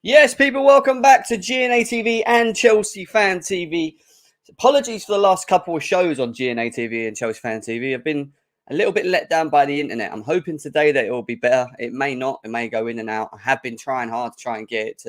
Yes, people, welcome back to GNA TV and Chelsea Fan TV. Apologies for the last couple of shows on GNA TV and Chelsea Fan TV. I've been a little bit let down by the internet. I'm hoping today that it will be better. It may not. It may go in and out. I have been trying hard to try and get it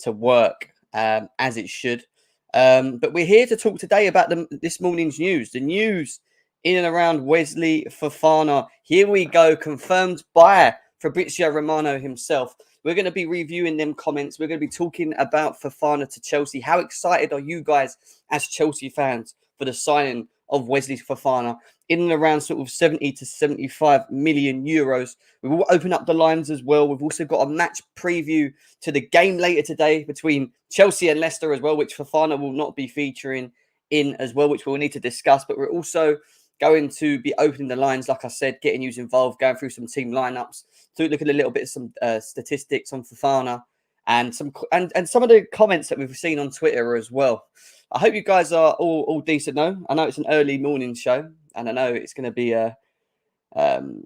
to work as it should. But we're here to talk today about this morning's news. The news in and around Wesley Fofana. Here we go, confirmed by Fabrizio Romano himself. We're going to be reviewing them comments. We're going to be talking about Fofana to Chelsea. How excited are you guys as Chelsea fans for the signing of Wesley Fofana in and around sort of 70 to 75 million euros? We will open up the lines as well. We've also got a match preview to the game later today between Chelsea and Leicester as well, which Fofana will not be featuring in as well, which we'll need to discuss. But we're also going to be opening the lines, like I said, getting you involved, going through some team lineups, to look at a little bit of some statistics on Fofana and some of the comments that we've seen on Twitter as well. I hope you guys are all decent though. I know it's an early morning show, and I know it's going to be an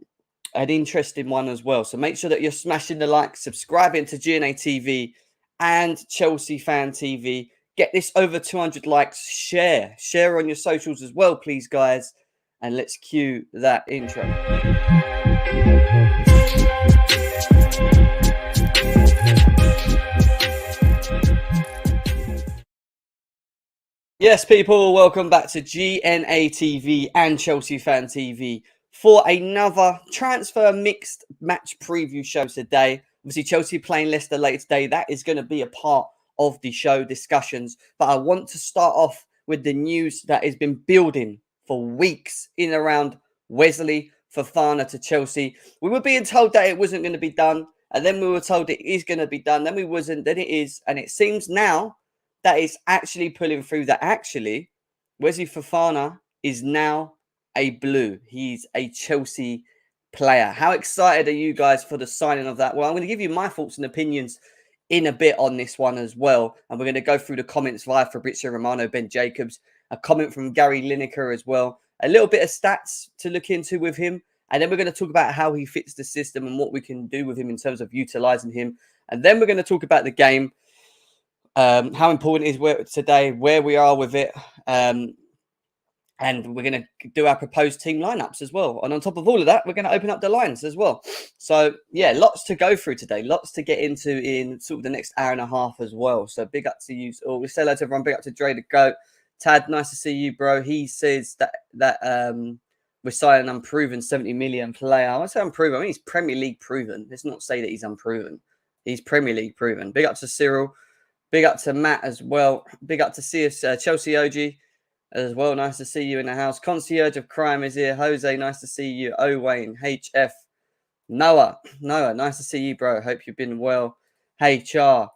interesting one as well. So make sure that you're smashing the like, subscribing to GNA TV and Chelsea Fan TV. Get this over 200 likes. Share on your socials as well, please, guys. And let's cue that intro. Yes, people, welcome back to GNA TV and Chelsea Fan TV for another transfer mixed match preview show today. Obviously, Chelsea playing Leicester later today. That is going to be a part of the show discussions. But I want to start off with the news that has been building for weeks in and around Wesley Fofana to Chelsea. We were being told that it wasn't going to be done, and then we were told it is going to be done. Then we wasn't, then it is. And it seems now that is actually pulling through, that actually Wesley Fofana is now a Blue. He's a Chelsea player. How excited are you guys for the signing of that? Well, I'm going to give you my thoughts and opinions in a bit on this one as well. And we're going to go through the comments via Fabrizio Romano, Ben Jacobs, a comment from Gary Lineker as well, a little bit of stats to look into with him. And then we're going to talk about how he fits the system and what we can do with him in terms of utilizing him. And then we're going to talk about the game. How important it is today, where we are with it, and we're going to do our proposed team lineups as well. And on top of all of that, we're going to open up the lines as well. So, yeah, lots to go through today, lots to get into in sort of the next hour and a half as well. So, big up to you. We say hello to everyone. Big up to Dre the Goat. Tad, nice to see you, bro. He says that we're signing an unproven 70 million player. I won't say unproven. I mean, he's Premier League proven. Let's not say that he's unproven. He's Premier League proven. Big up to Cyril. Big up to Matt as well. Big up to see us, Chelsea OG as well. Nice to see you in the house. Concierge of Crime is here. Jose, nice to see you. Wayne, HF. Noah, nice to see you, bro. Hope you've been well. HR,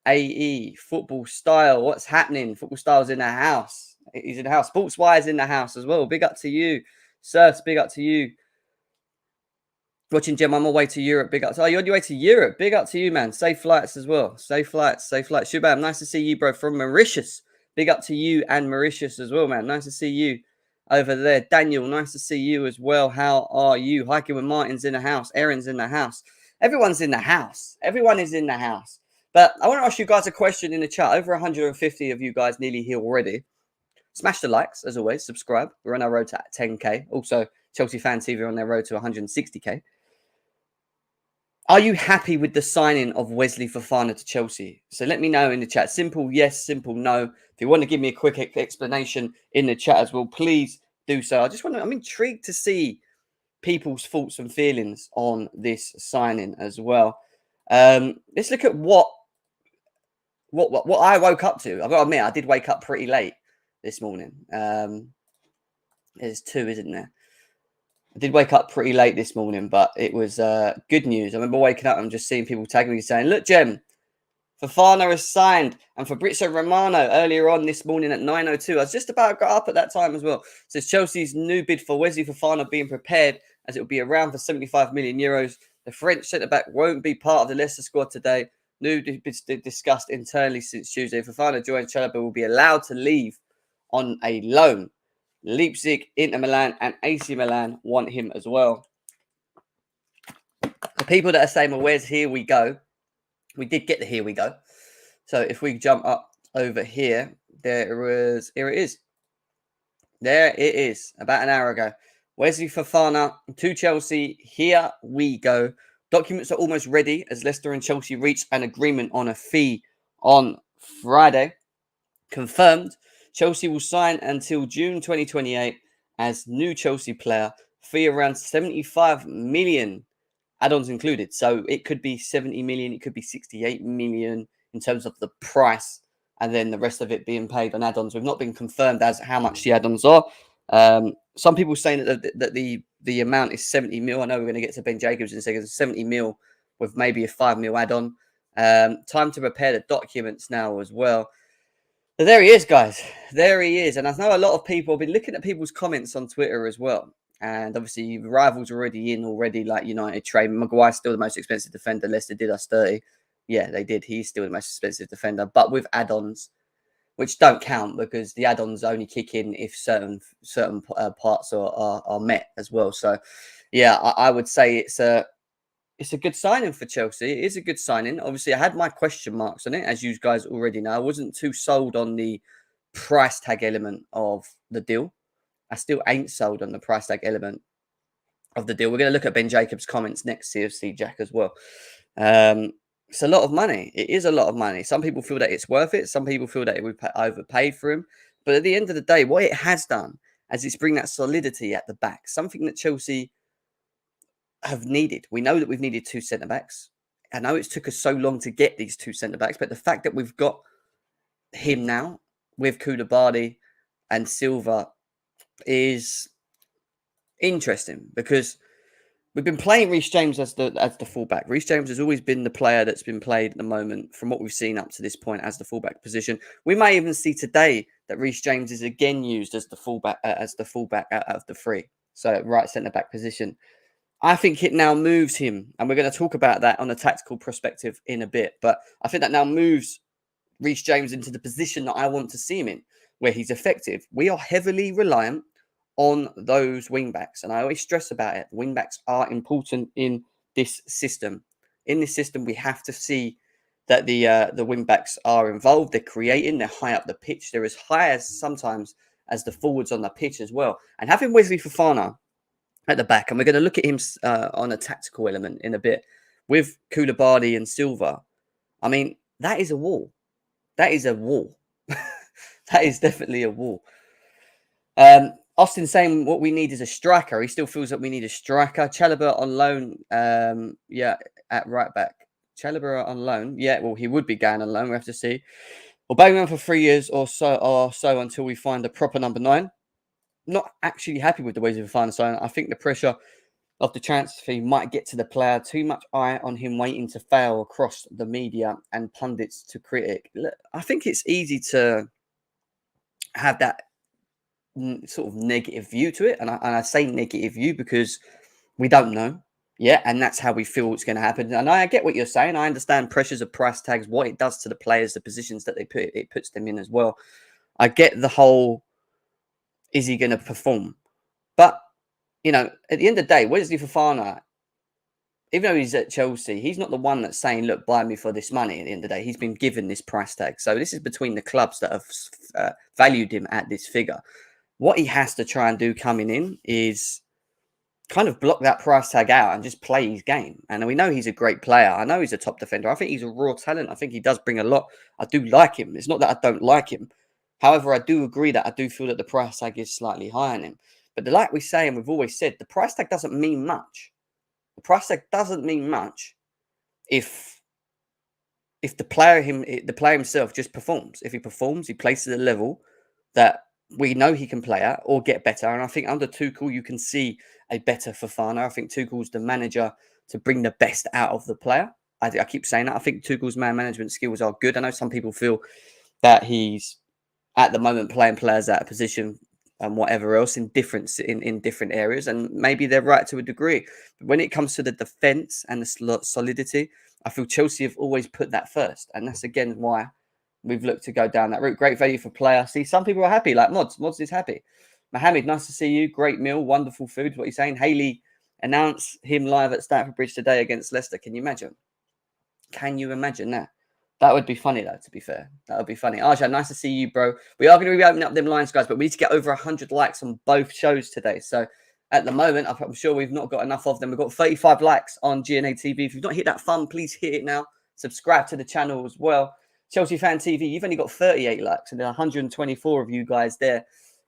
AE, Football Style. What's happening? Football Style's in the house. He's in the house. Sports Wise in the house as well. Big up to you. Sirs, big up to you. Watching Jim, I'm on my way to Europe. Big up. Oh, you're on your way to Europe. Big up to you, man. Safe flights as well. Safe flights. Shubham, nice to see you, bro, from Mauritius. Big up to you and Mauritius as well, man. Nice to see you over there. Daniel, nice to see you as well. How are you? Hiking with Martin's in the house. Aaron's in the house. Everyone's in the house. Everyone is in the house. But I want to ask you guys a question in the chat. Over 150 of you guys nearly here already. Smash the likes, as always. Subscribe. We're on our road to 10K. Also, Chelsea Fan TV on their road to 160K. Are you happy with the signing of Wesley Fofana to Chelsea? So let me know in the chat. Simple yes, simple no. If you want to give me a quick explanation in the chat as well, please do so. I'm intrigued to see people's thoughts and feelings on this signing as well. Let's look at what I woke up to. I've got to admit, I did wake up pretty late this morning. There's two, isn't there? I did wake up pretty late this morning, but it was good news. I remember waking up and just seeing people tagging me saying, look, Jem, Fofana is signed. And Fabrizio Romano earlier on this morning at 9:02. I was just about got up at that time as well. Says Chelsea's new bid for Wesley Fofana being prepared as it will be around for 75 million euros. The French centre-back won't be part of the Leicester squad today. New bids discussed internally since Tuesday. Fofana joins Chalobah will be allowed to leave on a loan. Leipzig, Inter Milan, and AC Milan want him as well. The people that are saying, well, where's here we go? We did get the here we go. So if we jump up over here, here it is. There it is, about an hour ago. Wesley Fofana to Chelsea. Here we go. Documents are almost ready as Leicester and Chelsea reach an agreement on a fee on Friday. Confirmed, Chelsea will sign until June 2028 as new Chelsea player. Fee around 75 million, add-ons included. So it could be 70 million, it could be 68 million in terms of the price, and then the rest of it being paid on add-ons. We've not been confirmed as how much the add-ons are. Some people saying that the amount is 70 mil. I know we're going to get to Ben Jacobs in a second. 70 mil with maybe a 5 mil add-on. Time to prepare the documents now as well. So there he is, guys. There he is. And I know a lot of people have been looking at people's comments on Twitter as well. And obviously, the rivals already in already, like United trade. Maguire's still the most expensive defender. Leicester did us 30. Yeah, they did. He's still the most expensive defender. But with add-ons, which don't count because the add-ons only kick in if certain parts are met as well. So, yeah, I would say it's a good signing for Chelsea. It is a good signing. Obviously, I had my question marks on it, as you guys already know. I wasn't too sold on the price tag element of the deal. I still ain't sold on the price tag element of the deal. We're going to look at Ben Jacobs' comments next, CFC Jack, as well. It's a lot of money. It is a lot of money. Some people feel that it's worth it. Some people feel that we overpaid for him. But at the end of the day, what it has done is it's bring that solidity at the back, something that Chelsea have needed. We know that we've needed 2 centre-backs. I know it's took us so long to get these 2 centre-backs, but the fact that we've got him now with Koulibaly and Silva is interesting because we've been playing Reece James as the fullback. Reece James has always been the player that's been played at the moment from what we've seen up to this point as the fullback position. We may even see today that Reece James is again used as the fullback out of the 3, so right centre-back position. I think it now moves him, and we're going to talk about that on a tactical perspective in a bit, but I think that now moves Reece James into the position that I want to see him in, where he's effective. We are heavily reliant on those wing-backs, and I always stress about it. Wing-backs are important in this system. In this system, we have to see that the wing-backs are involved, they're creating, they're high up the pitch. They're as high as sometimes as the forwards on the pitch as well. And having Wesley Fofana at the back, and we're going to look at him on a tactical element in a bit, with Koulibaly and Silva. I mean, that is a wall. That is a wall. That is definitely a wall. Austin saying what we need is a striker. He still feels that we need a striker. Chalobah on loan, at right back. Chalobah on loan. Yeah, well, he would be going on loan. We have to see. We'll bang him for 3 years or so until we find a proper number 9. Not actually happy with the ways of Fofana sign. I think the pressure of the transfer fee might get to the player. Too much eye on him waiting to fail across the media and pundits to critic. I think it's easy to have that sort of negative view to it. And I say negative view because we don't know. Yeah, and that's how we feel it's going to happen. And I get what you're saying. I understand pressures of price tags, what it does to the players, the positions that it puts them in as well. I get the whole, is he going to perform? But, you know, at the end of the day, Wesley Fofana, even though he's at Chelsea, he's not the one that's saying, look, buy me for this money at the end of the day. He's been given this price tag. So this is between the clubs that have valued him at this figure. What he has to try and do coming in is kind of block that price tag out and just play his game. And we know he's a great player. I know he's a top defender. I think he's a raw talent. I think he does bring a lot. I do like him. It's not that I don't like him. However, I do agree that I do feel that the price tag is slightly high on him. But like we say, and we've always said, the price tag doesn't mean much. The price tag doesn't mean much if the player himself just performs. If he performs, he plays to the level that we know he can play at or get better. And I think under Tuchel, you can see a better Fofana. I think Tuchel's the manager to bring the best out of the player. I keep saying that. I think Tuchel's man management skills are good. I know some people feel that he's at the moment playing players out of position and whatever else in different areas, and maybe they're right to a degree. But when it comes to the defense and the solidity, I feel Chelsea have always put that first, and that's again why we've looked to go down that route. Great value for player. See, some people are happy, like Mods. Mods is happy. Mohammed, nice to see you. Great meal, wonderful food. What are you saying? Haley announced him live at Stamford Bridge today against Leicester. Can you imagine? Can you imagine that? That would be funny, though, to be fair. That would be funny. Arja, nice to see you, bro. We are going to be opening up them lines, guys, but we need to get over 100 likes on both shows today. So at the moment, I'm sure we've not got enough of them. We've got 35 likes on GNA TV. If you've not hit that thumb, please hit it now. Subscribe to the channel as well. Chelsea Fan TV, you've only got 38 likes, and there are 124 of you guys there.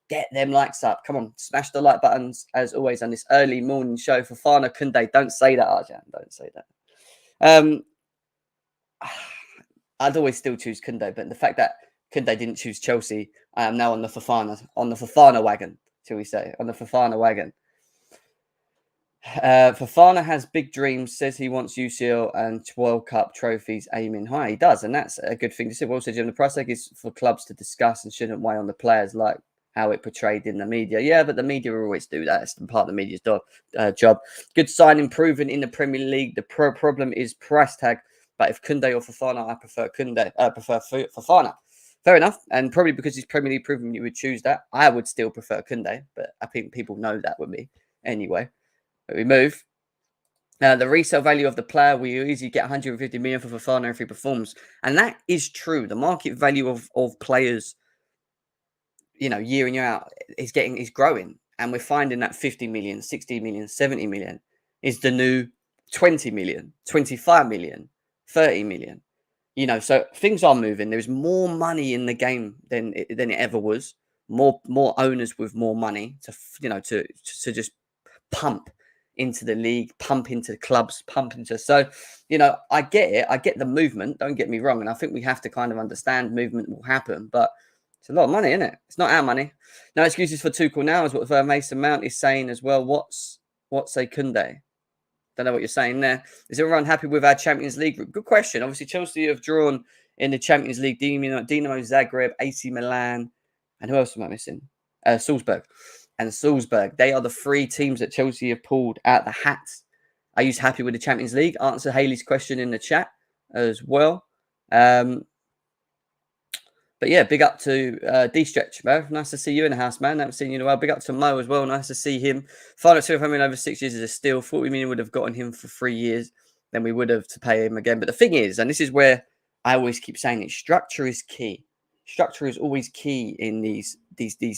Get them likes up. Come on, smash the like buttons, as always, on this early morning show. Fofana, Koundé, don't say that, Arjan. Don't say that. I'd always still choose Koundé, but the fact that Koundé didn't choose Chelsea, I am now on the Fofana wagon, shall we say, on the Fofana wagon. Fofana has big dreams, says he wants UCL and World Cup trophies aiming high. He does, and that's a good thing to say. Also, Jim, the price tag is for clubs to discuss and shouldn't weigh on the players like how it portrayed in the media. Yeah, but the media always do that. It's part of the media's job. Good sign, improving in the Premier League. The problem is price tag. But if Koundé or Fofana, I prefer Koundé. I prefer Fofana. Fair enough. And probably because he's Premier League proven you would choose that. I would still prefer Koundé, but I think people know that with me anyway. But we move. The resale value of the player, we easily get 150 million for Fofana if he performs. And that is true. The market value of players, you know, year in, year out, is growing. And we're finding that 50 million, 60 million, 70 million is the new 20 million, 25 million. 30 million, you know, so things are moving. There's more money in the game than it ever was. More owners with more money to just pump into the league, pump into clubs, pump into. So, you know, I get it. I get the movement. Don't get me wrong, and I think we have to kind of understand movement will happen, but it's a lot of money, isn't it? It's not our money. No excuses for Tuchel now, is what Mason Mount is saying as well. What's a Koundé? Don't know what you're saying there. Is everyone happy with our Champions League group? Good question. Obviously, Chelsea have drawn in the Champions League. Dinamo Zagreb, AC Milan, and who else am I missing? Salzburg. And Salzburg. They are the three teams that Chelsea have pulled out the hat. Are you happy with the Champions League? Answer Haley's question in the chat as well. But yeah, big up to D-Stretch, bro. Nice to see you in the house, man. Haven't seen you in a while. Big up to Mo as well. Nice to see him. Final two of him in over 6 years is a steal. 40 million would have gotten him for 3 years. Then we would have to pay him again. But the thing is, and this is where I always keep saying it, structure is key. Structure is always key in these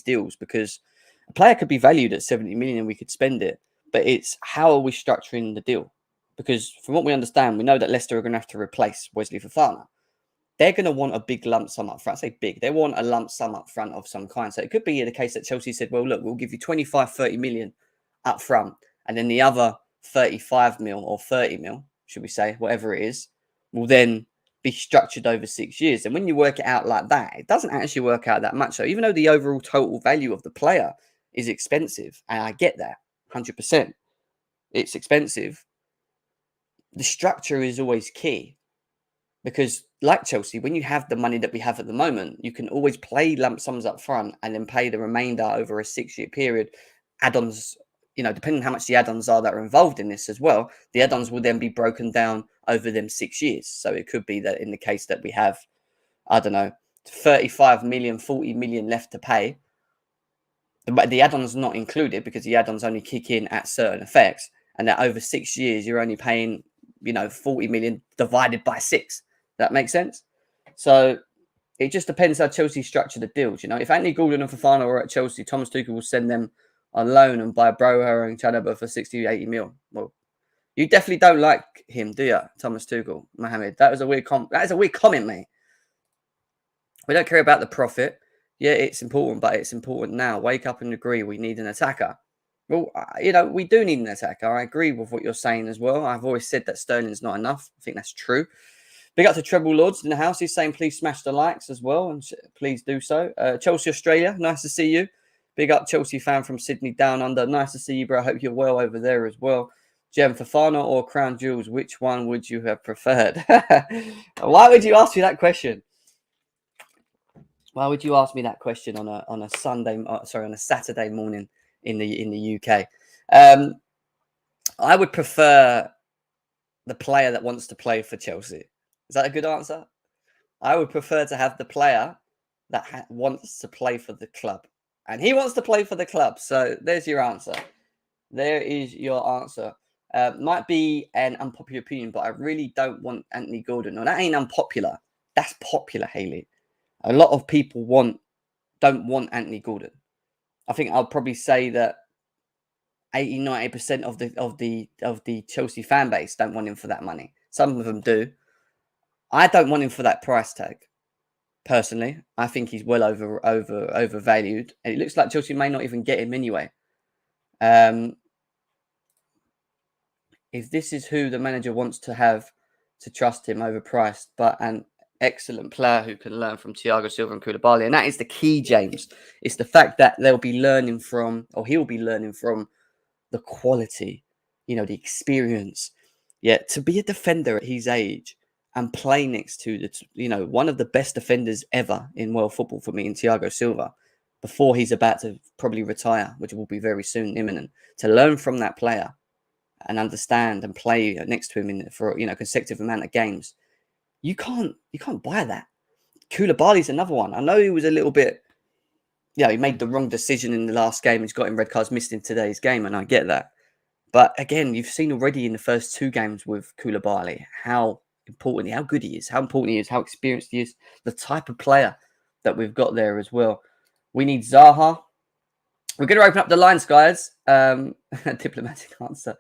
deals, because a player could be valued at 70 million and we could spend it. But it's how are we structuring the deal? Because from what we understand, we know that Leicester are going to have to replace Wesley Fofana. They're going to want a big lump sum up front. I say big. They want a lump sum up front of some kind. So it could be the case that Chelsea said, well, look, we'll give you 25, 30 million up front. And then the other 35 mil or 30 mil, should we say, whatever it is, will then be structured over 6 years. And when you work it out like that, it doesn't actually work out that much. So even though the overall total value of the player is expensive, and I get that 100%, it's expensive, the structure is always key. Because like Chelsea, when you have the money that we have at the moment, you can always play lump sums up front and then pay the remainder over a 6-year period. Add-ons, you know, depending on how much the add-ons are that are involved in this as well, the add-ons will then be broken down over them 6 years. So it could be that in the case that we have, I don't know, 35 million, 40 million left to pay, but the add-ons not included because the add-ons only kick in at certain effects, and that over 6 years, you're only paying, you know, 40 million divided by 6. That makes sense. So it just depends how Chelsea structure the deals. You know, if Anthony Gordon and Fofana are at Chelsea, Thomas Tuchel will send them on loan and buy Broher and Chalobah for 60, 80 mil. Well, you definitely don't like him, do you, Thomas Tuchel, Mohammed? That was a weird comment. That is a weird comment, mate. We don't care about the profit. Yeah, it's important, but it's important now. Wake up and agree. We need an attacker. Well, you know, we do need an attacker. I agree with what you're saying as well. I've always said that Sterling's not enough. I think that's true. Big up to Treble Lords in the house. He's saying please smash the likes as well, and please do so. Chelsea Australia, nice to see you. Big up Chelsea fan from Sydney down under. Nice to see you, bro. I hope you're well over there as well. Gem, Fofana or Crown Jewels, which one would you have preferred? Why would you ask me that question? Why would you ask me that question on a Saturday morning in the UK? I would prefer the player that wants to play for Chelsea. Is that a good answer? I would prefer to have the player that wants to play for the club. And he wants to play for the club. So there's your answer. There is your answer. Might be an unpopular opinion, but I really don't want Anthony Gordon. No, that ain't unpopular. That's popular, Haley. A lot of people don't want Anthony Gordon. I think I'll probably say that 80-90% of the Chelsea fan base don't want him for that money. Some of them do. I don't want him for that price tag. Personally, I think he's well overvalued, and it looks like Chelsea may not even get him anyway. If this is who the manager wants to have to trust him overpriced, but an excellent player who can learn from Thiago Silva and Koulibaly, and that is the key, James. It's the fact that they'll be learning from, or he'll be learning from, the quality, the experience. Yeah, to be a defender at his age and play next to one of the best defenders ever in world football for me in Thiago Silva, before he's about to probably retire, which will be very soon, imminent. To learn from that player and understand and play next to him for consecutive amount of games, you can't buy that. Koulibaly's another one. I know he was a little bit, he made the wrong decision in the last game. He's got him red cards missed in today's game, and I get that. But again, you've seen already in the first 2 games with Koulibaly how important, how good he is, how important he is, how experienced he is, the type of player that we've got there as well. We need Zaha. We're going to open up the lines, guys. Diplomatic answer.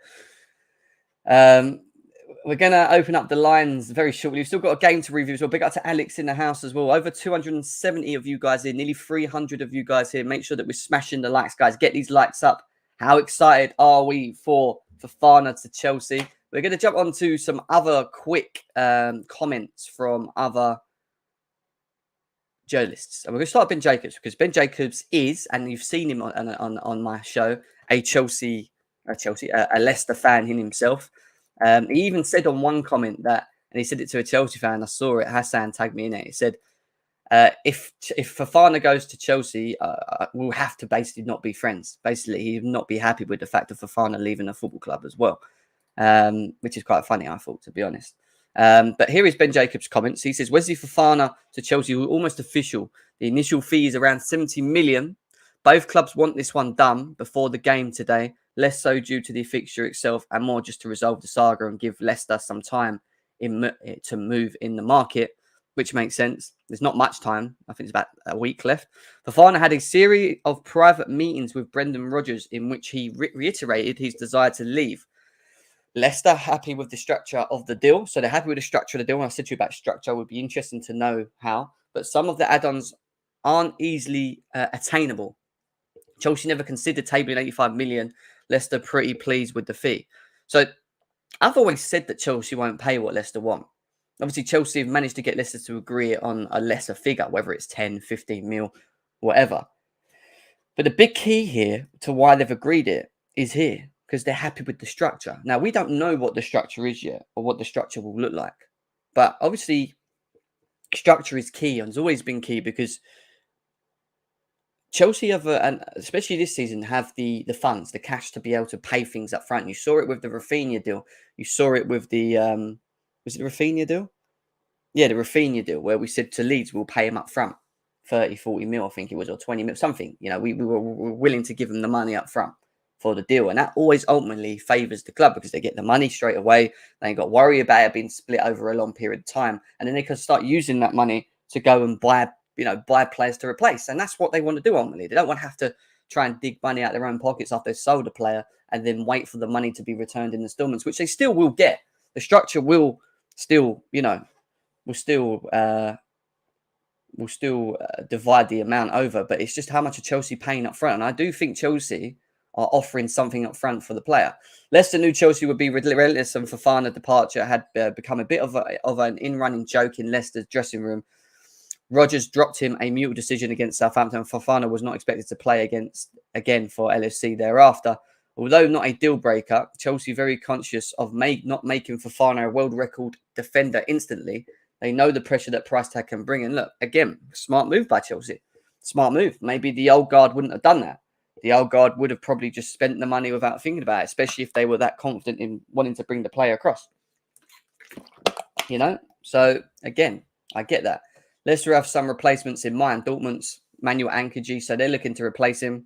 We're going to open up the lines very shortly. We've still got a game to review as well. Big up to Alex in the house as well. Over 270 of you guys here, nearly 300 of you guys here. Make sure that we're smashing the likes, guys. Get these likes up. How excited are we for Fofana to Chelsea? We're going to jump on to some other quick comments from other journalists. And we're going to start with Ben Jacobs, because Ben Jacobs is, and you've seen him on my show, a Leicester fan in himself. He even said on one comment that, and he said it to a Chelsea fan, I saw it, Hassan tagged me in it. He said, if Fofana goes to Chelsea, we'll have to basically not be friends. Basically, he would not be happy with the fact of Fofana leaving a football club as well, which is quite funny, I thought, to be honest. But here is Ben Jacobs' comments. He says, Wesley Fofana to Chelsea was almost official. The initial fee is around 70 million. Both clubs want this one done before the game today, less so due to the fixture itself and more just to resolve the saga and give Leicester some time to move in the market, which makes sense. There's not much time. I think it's about a week left. Fofana had a series of private meetings with Brendan Rodgers in which he reiterated his desire to leave. Leicester happy with the structure of the deal. So they're happy with the structure of the deal. When I said to you about structure, it would be interesting to know how. But some of the add-ons aren't easily attainable. Chelsea never considered tabling 85 million. Leicester pretty pleased with the fee. So I've always said that Chelsea won't pay what Leicester want. Obviously, Chelsea have managed to get Leicester to agree on a lesser figure, whether it's 10, 15 mil, whatever. But the big key here to why they've agreed it is here, because they're happy with the structure. Now, we don't know what the structure is yet or what the structure will look like. But obviously, structure is key and has always been key, because Chelsea have, and especially this season, have the funds, the cash to be able to pay things up front. You saw it with the Rafinha deal. You saw it with the, was it the Rafinha deal? Yeah, the Rafinha deal, where we said to Leeds, we'll pay him up front, 30, 40 mil, I think it was, or 20 mil, something. We were willing to give them the money up front for the deal. And that always ultimately favours the club, because they get the money straight away. They ain't got to worry about it being split over a long period of time. And then they can start using that money to go and buy players to replace. And that's what they want to do ultimately. They don't want to have to try and dig money out their own pockets after they've sold a player and then wait for the money to be returned in installments, which they still will get. The structure will still, will still divide the amount over, but it's just how much are Chelsea paying up front. And I do think Chelsea are offering something up front for the player. Leicester knew Chelsea would be relentless, and Fofana departure had become a bit of an in-running joke in Leicester's dressing room. Rodgers dropped him a mute decision against Southampton. Fofana was not expected to play again for LFC thereafter. Although not a deal breaker, Chelsea very conscious of not making Fofana a world record defender instantly. They know the pressure that price tag can bring. And look, again, smart move by Chelsea. Smart move. Maybe the old guard wouldn't have done that. The old guard would have probably just spent the money without thinking about it, especially if they were that confident in wanting to bring the player across. So again, I get that. Leicester have some replacements in mind. Dortmund's Manuel Ankerji, so they're looking to replace him.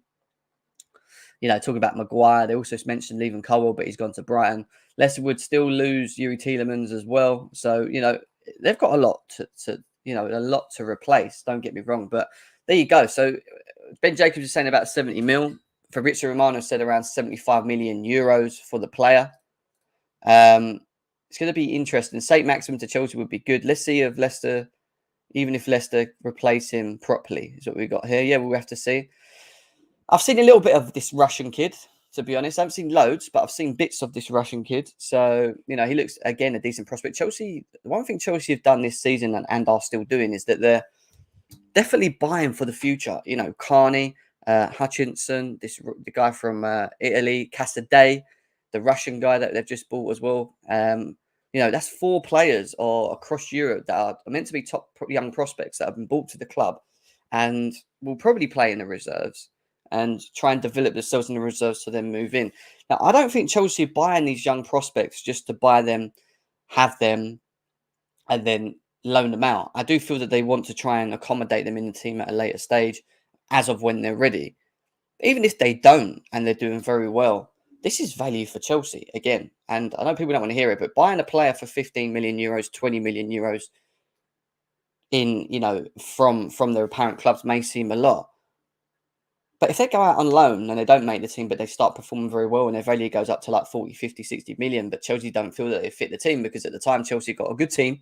talking about Maguire. They also mentioned Lewin Cowell, but he's gone to Brighton. Leicester would still lose Yuri Tielemans as well. So, they've got a lot a lot to replace. Don't get me wrong. But there you go. So Ben Jacobs is saying about 70 mil. Fabrizio Romano said around 75 million euros for the player. It's going to be interesting. St. Maximin to Chelsea would be good. Let's see if Leicester, even if Leicester replace him properly, is what we got here. Yeah, we'll have to see. I've seen a little bit of this Russian kid, to be honest. I haven't seen loads, but I've seen bits of this Russian kid. So, he looks, again, a decent prospect. Chelsea, one thing Chelsea have done this season and are still doing is that they're definitely buying for the future. Carney, Hutchinson, the guy from Italy, Casadei, the Russian guy that they've just bought as well. That's 4 players across Europe that are meant to be top young prospects that have been brought to the club and will probably play in the reserves and try and develop themselves in the reserves to then move in. Now, I don't think Chelsea are buying these young prospects just to buy them, have them, and then loan them out. I do feel that they want to try and accommodate them in the team at a later stage as of when they're ready. Even if they don't and they're doing very well, this is value for Chelsea again. And I know people don't want to hear it, but buying a player for 15 million euros, 20 million euros from their apparent clubs may seem a lot. But if they go out on loan and they don't make the team, but they start performing very well and their value goes up to like 40, 50, 60 million, but Chelsea don't feel that they fit the team because at the time Chelsea got a good team,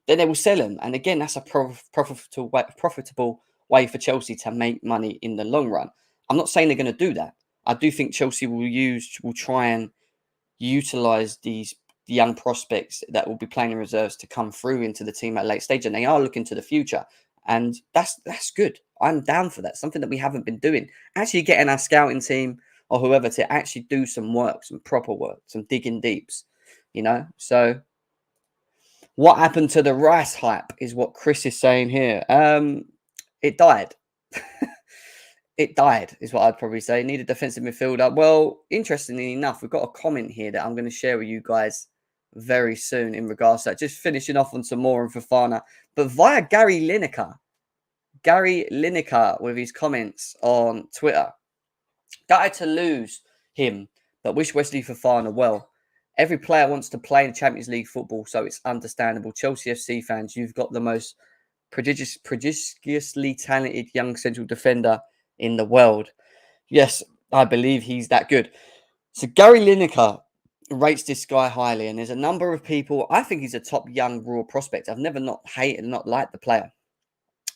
then they will sell them. And again, that's a profitable way for Chelsea to make money in the long run. I'm not saying they're going to do that. I do think Chelsea will try and utilise these young prospects that will be playing in reserves to come through into the team at a late stage. And they are looking to the future. And that's good. I'm down for that. Something that we haven't been doing. Actually getting our scouting team or whoever to actually do some work, some proper work, some digging deeps, So what happened to the Rice hype is what Chris is saying here. It died. It died is what I'd probably say. Need a defensive midfielder. Well, interestingly enough, we've got a comment here that I'm going to share with you guys very soon in regards to that. Just finishing off on some more on Fofana, but via Gary Lineker. Gary Lineker with his comments on Twitter. Gutted to lose him, but wish Wesley Fofana well. Every player wants to play in Champions League football, so it's understandable. Chelsea FC fans, you've got the most prodigiously talented young central defender in the world. Yes, I believe he's that good. So Gary Lineker rates this guy highly, and there's a number of people. I think he's a top young raw prospect. I've never not hated and not liked the player.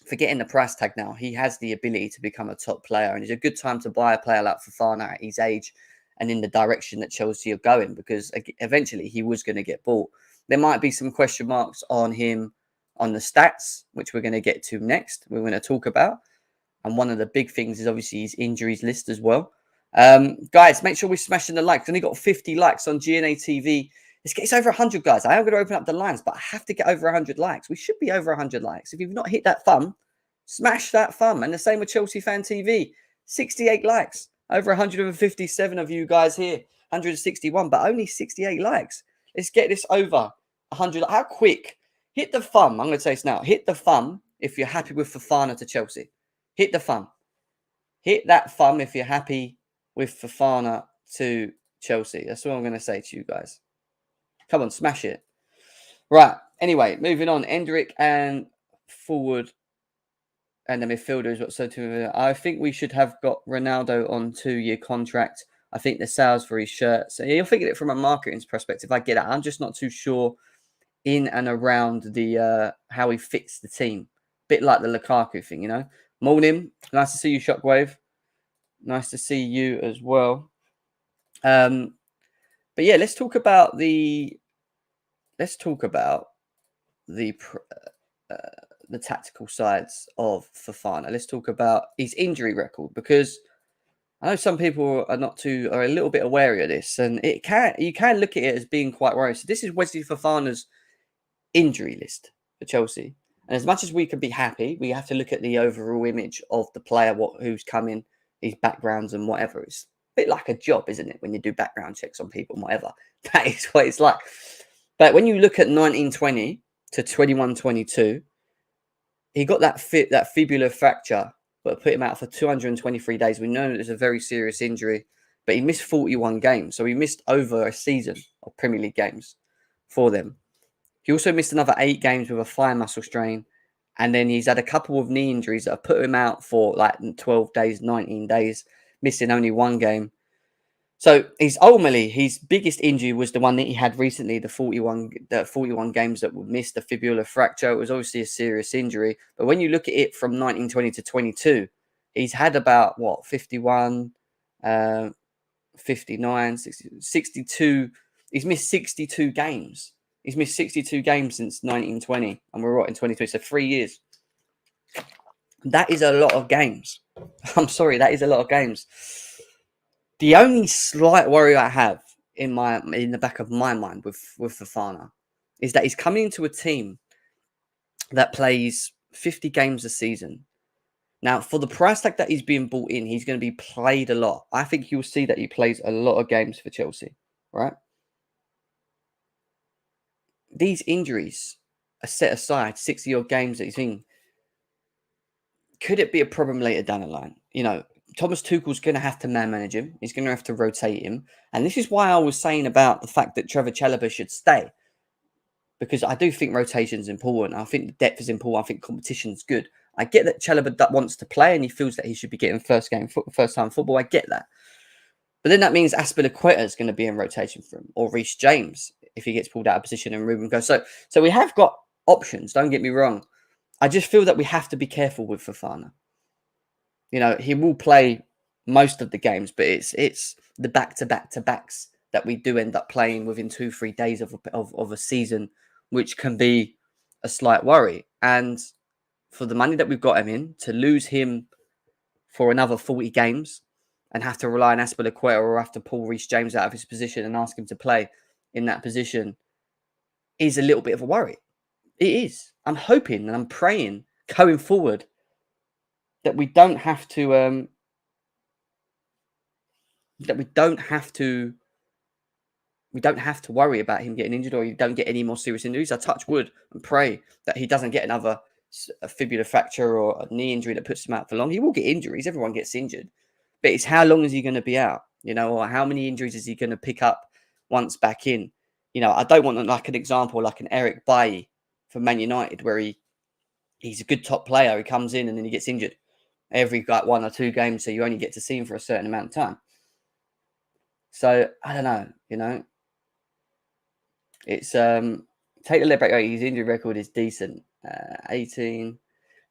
Forgetting the price tag now, he has the ability to become a top player, and it's a good time to buy a player like Fofana at his age and in the direction that Chelsea are going, because eventually he was going to get bought. There might be some question marks on him on the stats, which we're going to get to next. We're going to talk about. And one of the big things is obviously his injuries list as well. Guys, make sure we're smashing the likes. Only got 50 likes on GNA TV. It's over 100, guys. I am going to open up the lines, but I have to get over 100 likes. We should be over 100 likes. If you've not hit that thumb, smash that thumb. And the same with Chelsea Fan TV. 68 likes. Over 157 of you guys here. 161, but only 68 likes. Let's get this over 100. How quick? Hit the thumb. I'm going to say this now. Hit the thumb if you're happy with Fofana to Chelsea. Hit the thumb. Hit that thumb if you're happy with Fofana to Chelsea. That's what I'm going to say to you guys. Come on, smash it. Right. Anyway, moving on. Endrick and forward and the midfielder is what so too. I think we should have got Ronaldo on 2-year contract. I think the sales for his shirt. So you're thinking it from a marketing perspective. I get it. I'm just not too sure in and around the how he fits the team. Bit like the Lukaku thing, Morning. Nice to see you, Shockwave. Nice to see you as well. But yeah, let's talk about the tactical sides of Fofana. Let's talk about his injury record, because I know some people are a little bit wary of this, and you can look at it as being quite worrying. So this is Wesley Fofana's injury list for Chelsea. And as much as we can be happy, we have to look at the overall image of the player, who's coming, his backgrounds and whatever. It's a bit like a job, isn't it? When you do background checks on people and whatever. That is what it's like. But when you look at 1920 to 21-22, he got that fibular fracture but put him out for 223 days. We know it was a very serious injury, but he missed 41 games. So he missed over a season of Premier League games for them. He also missed another 8 games with a thigh muscle strain. And then he's had a couple of knee injuries that have put him out for like 12 days, 19 days, missing only 1 game. So ultimately his biggest injury was the one that he had recently, the 41 games that were missed, the fibular fracture. It was obviously a serious injury. But when you look at it from 1920 to 22, he's had about 51, 59, 60, 62. He's missed 62 games. He's missed 62 games since 1920, and we're right in 2020, so 3 years. That is a lot of games. I'm sorry, that is a lot of games. The only slight worry I have in the back of my mind with Fofana is that he's coming into a team that plays 50 games a season. Now, for the price tag that he's being bought in, he's going to be played a lot. I think you'll see that he plays a lot of games for Chelsea, right? These injuries are set aside, 60-odd games that he's in. Could it be a problem later down the line? Thomas Tuchel's going to have to manage him. He's going to have to rotate him. And this is why I was saying about the fact that Trevor Chalobah should stay. Because I do think rotation is important. I think the depth is important. I think competition is good. I get that Chalobah wants to play and he feels that he should be getting first time football. I get that. But then that means Azpilicueta is going to be in rotation for him. Or Reece James if he gets pulled out of position and Ruben goes. So we have got options. Don't get me wrong. I just feel that we have to be careful with Fofana. He will play most of the games, but it's the back-to-backs that we do end up playing within 2-3 days of a season, which can be a slight worry. And for the money that we've got him in, to lose him for another 40 games and have to rely on Azpilicueta or have to pull Reece James out of his position and ask him to play in that position is a little bit of a worry. It is. I'm hoping and I'm praying going forward that we don't have to worry about him getting injured, or you don't get any more serious injuries. I touch wood and pray that he doesn't get another fibular fracture or a knee injury that puts him out for long. He will get injuries. Everyone gets injured. But it's how long is he going to be out? Or how many injuries is he going to pick up once back in? I don't want like an example like an Eric Bailly for Man United where he's a good top player. He comes in and then he gets injured every 1 or 2 games, so you only get to see him for a certain amount of time. So I don't know, it's take the leg break. His injury record is decent.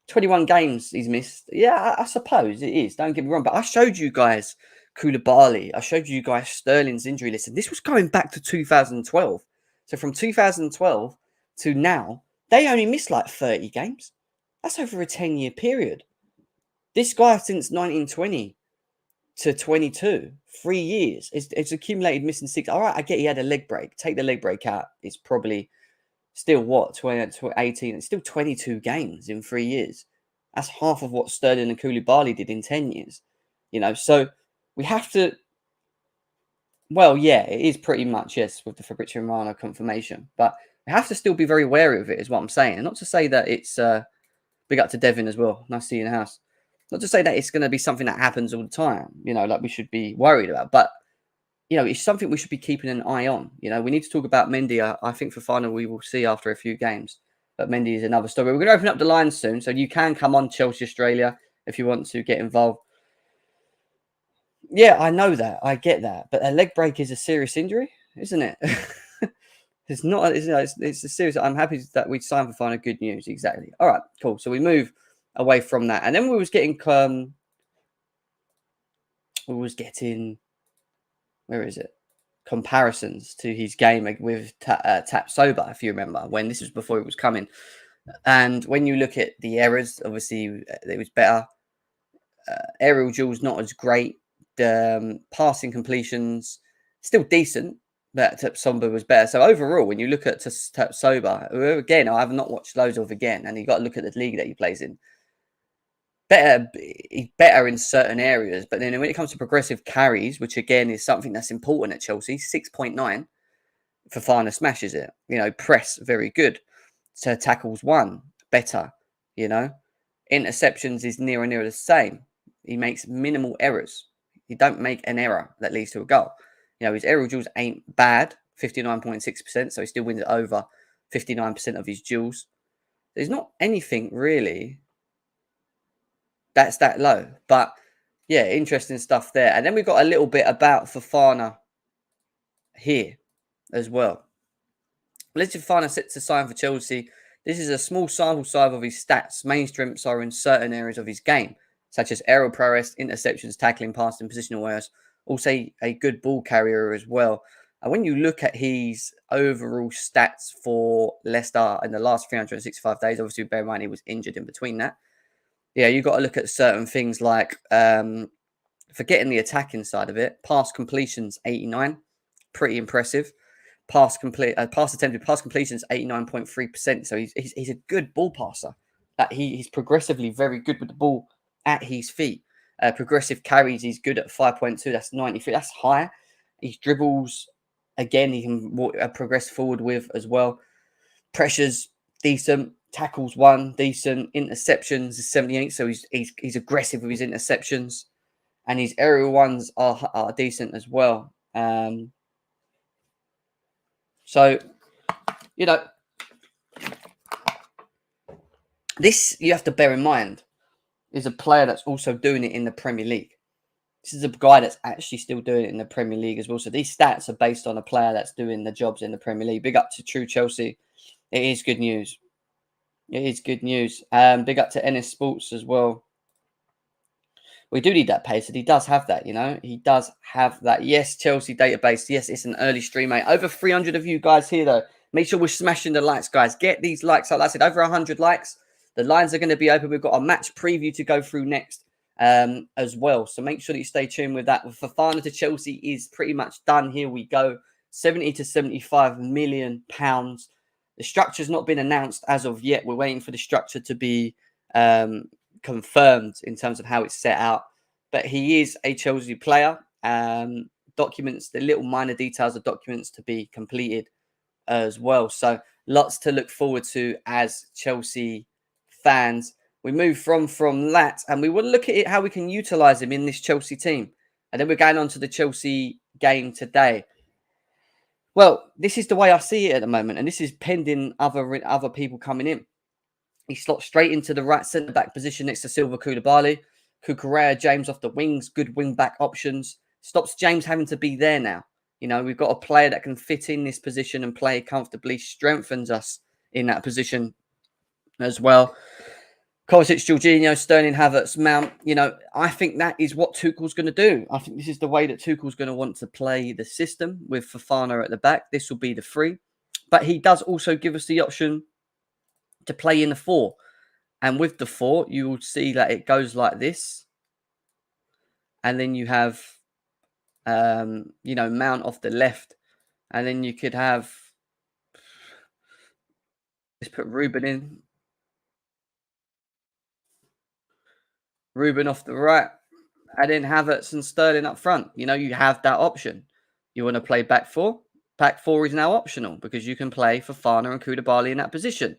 21 games he's missed. Yeah, I suppose it is. Don't get me wrong, but I showed you guys Koulibaly. I showed you guys Sterling's injury list, and this was going back to 2012. So from 2012 to now, they only missed like 30 games. That's over a 10-year period. This guy since 1920 to 22, 3 years, it's accumulated missing 6. All right, I get he had a leg break. Take the leg break out. It's probably still 18. It's still 22 games in 3 years. That's half of what Sterling and Koulibaly did in 10 years. So we have to. Well, yeah, it is pretty much, yes, with the Fabrizio Romano confirmation. But we have to still be very wary of it, is what I'm saying. And not to say that it's big up to Devin as well. Nice to see you in the house. Not to say that it's going to be something that happens all the time, like we should be worried about. But, it's something we should be keeping an eye on. We need to talk about Mendy. I think Fofana we will see after a few games. But Mendy is another story. We're going to open up the lines soon. So you can come on Chelsea Australia if you want to get involved. Yeah, I know that. I get that. But a leg break is a serious injury, isn't it? It's not. It's a serious. I'm happy that we signed Fofana. Good news. Exactly. All right, cool. So we move away from that. And then we was getting where is it? Comparisons to his game with Tap Sober, if you remember, when this was before it was coming. And when you look at the errors, obviously it was better. Aerial duels not as great. The passing completions still decent, but Tap Sober was better. So overall, when you look at Tap Sober, again, I have not watched loads of again, and you got to look at the league that he plays in. He's better in certain areas, but then when it comes to progressive carries, which again is something that's important at Chelsea, 6.9, Fofana smashes it. Press very good. So tackles 1 better. Interceptions is near and near the same. He makes minimal errors. He don't make an error that leads to a goal. His aerial duels ain't bad, 59.6%, so he still wins it over 59% of his duels. There's not anything really that's that low. But yeah, interesting stuff there. And then we've got a little bit about Fofana here as well. Leicester Fofana set to sign for Chelsea. This is a small sample size of his stats. Main strengths are in certain areas of his game, such as aerial prowess, interceptions, tackling, passing, positional awareness. Also, a good ball carrier as well. And when you look at his overall stats for Leicester in the last 365 days, obviously bear in mind he was injured in between that. Yeah, you've got to look at certain things like forgetting the attacking side of it. Pass completions 89, pretty impressive. Pass attempted, pass completions 89.3%. So he's a good ball passer. He's progressively very good with the ball at his feet. Progressive carries, he's good at 5.2. That's 93. That's high. His dribbles, again, he can progress forward with as well. Pressures, decent. Tackles 1, decent. Interceptions is 78. So he's aggressive with his interceptions. And his aerial ones are decent as well. So, this you have to bear in mind is a player that's also doing it in the Premier League. This is a guy that's actually still doing it in the Premier League as well. So these stats are based on a player that's doing the jobs in the Premier League. Big up to True Chelsea. It is good news. It is good news. Big up to NS Sports as well. We do need that pace, and he does have that, He does have that. Yes, Chelsea database. Yes, it's an early stream, mate. Over 300 of you guys here, though. Make sure we're smashing the likes, guys. Get these likes. Like I said, over 100 likes. The lines are going to be open. We've got a match preview to go through next as well. So make sure that you stay tuned with that. Fofana to Chelsea is pretty much done. Here we go. 70 to 75 million pounds. The structure's not been announced as of yet. We're waiting for the structure to be confirmed in terms of how it's set out, but he is a Chelsea player. Documents, the little minor details of documents to be completed as well. So lots to look forward to as Chelsea fans. We move from that, and we will look at it how we can utilize him in this Chelsea team. And then we're going on to the Chelsea game today. Well, this is the way I see it at the moment, and this is pending other people coming in. He slots straight into the right centre-back position next to Silva Koulibaly. Cucurella, James off the wings, good wing-back options. Stops James having to be there now. We've got a player that can fit in this position and play comfortably, strengthens us in that position as well. Kovacic, Jorginho, Sterling, Havertz, Mount. I think that is what Tuchel's going to do. I think this is the way that Tuchel's going to want to play the system with Fofana at the back. This will be the 3. But he does also give us the option to play in the 4. And with the 4, you will see that it goes like this. And then you have, Mount off the left. And then you could have, let's put Ruben in. Ruben off the right. And then Havertz and Sterling up front. You have that option. You want to play back 4? Back 4 is now optional because you can play Fofana and Koulibaly in that position.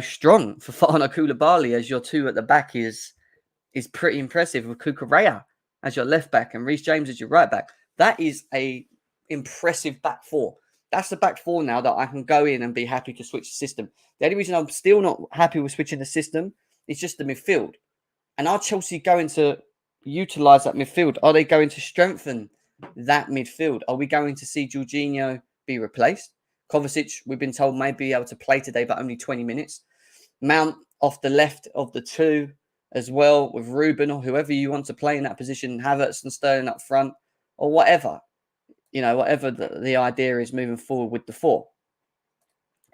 Strong Fofana, Koulibaly as your 2 at the back is pretty impressive, with Cucurella as your left back and Reece James as your right back. That is a impressive back 4. That's the back 4 now that I can go in and be happy to switch the system. The only reason I'm still not happy with switching the system is just the midfield. And are Chelsea going to utilise that midfield? Are they going to strengthen that midfield? Are we going to see Jorginho be replaced? Kovacic, we've been told, may be able to play today, but only 20 minutes. Mount off the left of the 2 as well, with Ruben or whoever you want to play in that position, Havertz and Sterling up front, or whatever. Whatever the idea is moving forward with the 4.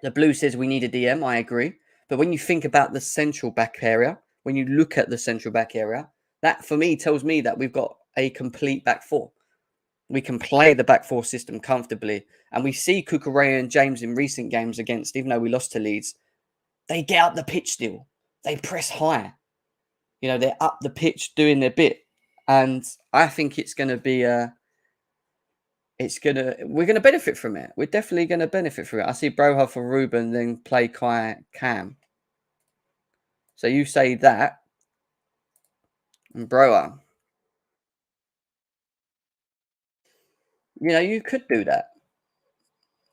The blue says we need a DM, I agree. But when you think about the central back area, when you look at the central back area, that for me tells me that we've got a complete back 4. We can play the back 4 system comfortably. And we see Cucurella and James in recent games against, even though we lost to Leeds, they get up the pitch still. They press high. They're up the pitch doing their bit. And I think it's going to be we're going to benefit from it. We're definitely going to benefit from it. I see Broha for Ruben, then play Cam. So you say that, and bro, you could do that.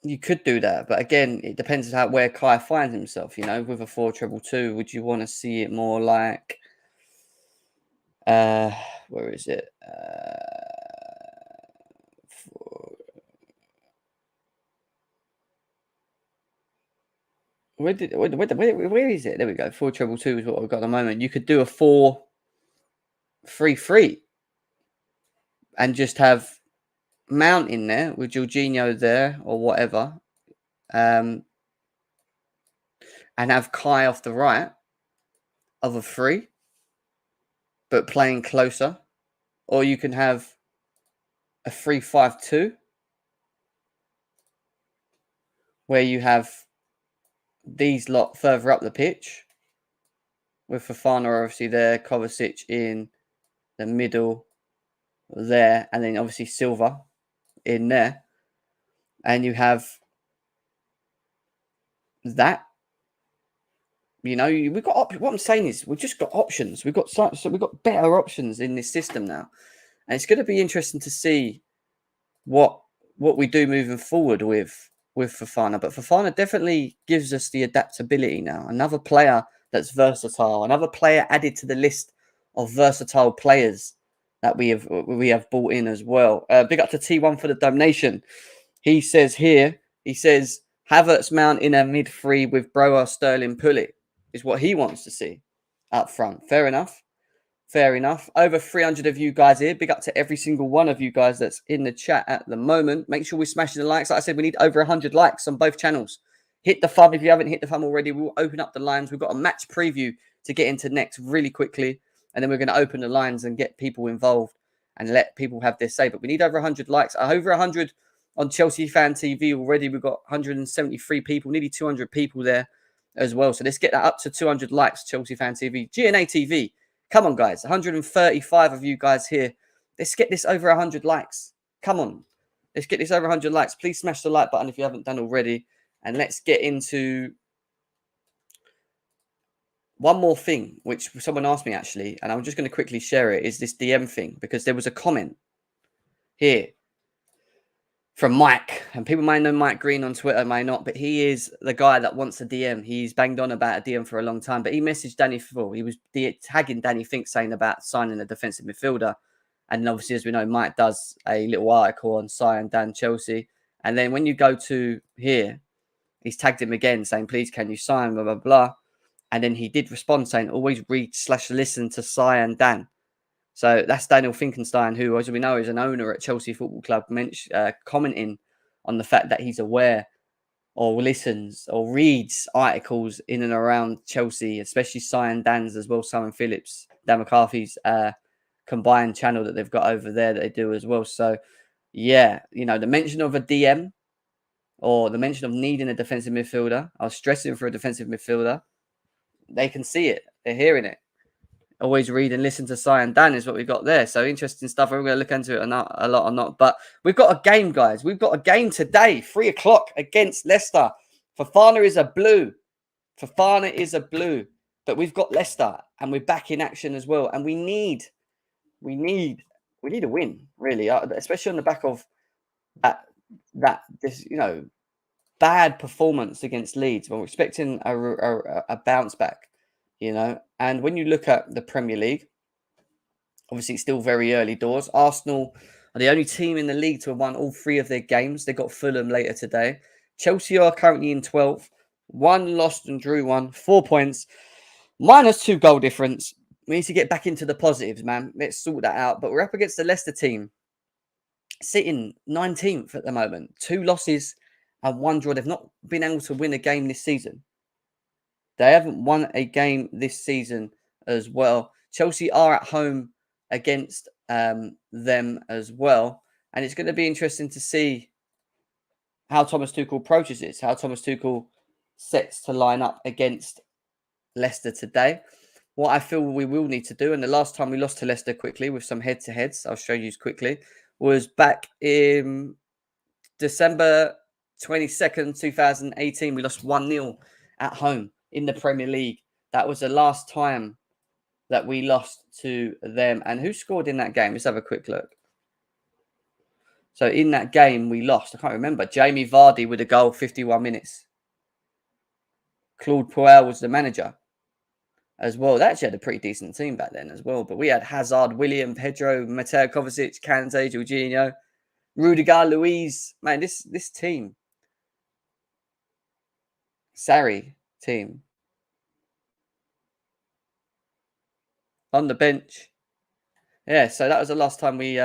You could do that, but again, it depends on where Kai finds himself. With a 4-2-2, would you want to see it more like, uh, where is it? Where is it? There we go. 4-2-2 is what we've got at the moment. You could do a 4-3-3 and just have Mount in there with Jorginho there or whatever, and have Kai off the right of a 3, but playing closer. Or you can have a 3-5-2 where you have these lot further up the pitch with Fofana obviously there, Kovacic in the middle there, and then obviously Silva in there. And you have that. We've got what I'm saying is we've just got options. We've got we've got better options in this system now, and it's going to be interesting to see what we do moving forward with Fofana. But Fofana definitely gives us the adaptability now. Another player that's versatile. Another player added to the list of versatile players that we have brought in as well. Big up to T1 for the donation. He says here, Havertz Mount in a mid 3 with Broa, Sterling, Pullet is what he wants to see up front. Fair enough. Fair enough. Over 300 of you guys here. Big up to every single one of you guys that's in the chat at the moment. Make sure we're smashing the likes. Like I said, we need over 100 likes on both channels. Hit the thumb if you haven't hit the thumb already. We'll open up the lines. We've got a match preview to get into next really quickly. And then we're going to open the lines and get people involved and let people have their say. But we need over 100 likes. Over 100 on Chelsea Fan TV already. We've got 173 people, nearly 200 people there as well. So let's get that up to 200 likes, Chelsea Fan TV. GNA TV. Come on, guys. 135 of you guys here. Let's get this over 100 likes. Come on. Let's get this over 100 likes. Please smash the like button if you haven't done already. And let's get into one more thing, which someone asked me actually, and I'm just going to quickly share it, is this DM thing, because there was a comment here from Mike, and people might know Mike Green on Twitter, may not, but he is the guy that wants a DM. He's banged on about a DM for a long time, but he messaged Danny Fink. He was tagging Danny Fink saying about signing a defensive midfielder. And obviously, as we know, Mike does a little article on Cy and Dan Chelsea. And then when you go to here, he's tagged him again saying, please, can you sign, blah, blah, blah. And then he did respond saying, always read/listen to Cy and Dan. So that's Daniel Finkenstein, who, as we know, is an owner at Chelsea Football Club, commenting on the fact that he's aware or listens or reads articles in and around Chelsea, especially Cy and Dan's as well, Simon Phillips, Dan McCarthy's combined channel that they've got over there that they do as well. So, yeah, the mention of a DM or the mention of needing a defensive midfielder, I was stressing for a defensive midfielder, they can see it. They're hearing it. Always read and listen to Cy and Dan is what we've got there. So interesting stuff. We're going to look into it a lot or not. But we've got a game, guys. We've got a game today, 3 o'clock against Leicester. Fofana is a blue. Fofana is a blue. But we've got Leicester and we're back in action as well. And we need a win, really, especially on the back of this bad performance against Leeds. We're expecting a bounce back. And when you look at the Premier League, obviously it's still very early doors. Arsenal are the only team in the league to have won all 3 of their games. They got Fulham later today. Chelsea are currently in 12th. 1 lost and drew 1. 4 points. -2 goal difference. We need to get back into the positives, man. Let's sort that out. But we're up against the Leicester team, sitting 19th at the moment. 2 losses and 1 draw. They've not been able to win a game this season. They haven't won a game this season as well. Chelsea are at home against them as well. And it's going to be interesting to see how Thomas Tuchel approaches this, how Thomas Tuchel sets to line up against Leicester today. What I feel we will need to do, and the last time we lost to Leicester quickly with some head-to-heads, I'll show you quickly, was back in December 22nd, 2018. We lost 1-0 at home in the Premier League. That was the last time that we lost to them. And who scored in that game? Let's have a quick look. So in that game, we lost. I can't remember. Jamie Vardy with a goal, 51 minutes. Claude Puel was the manager as well. They actually had a pretty decent team back then as well. But we had Hazard, William, Pedro, Mateo Kovacic, Kante, Jorginho, Rudiger, Luiz. Man, this team. Sarri team. On the bench. Yeah, so that was the last time we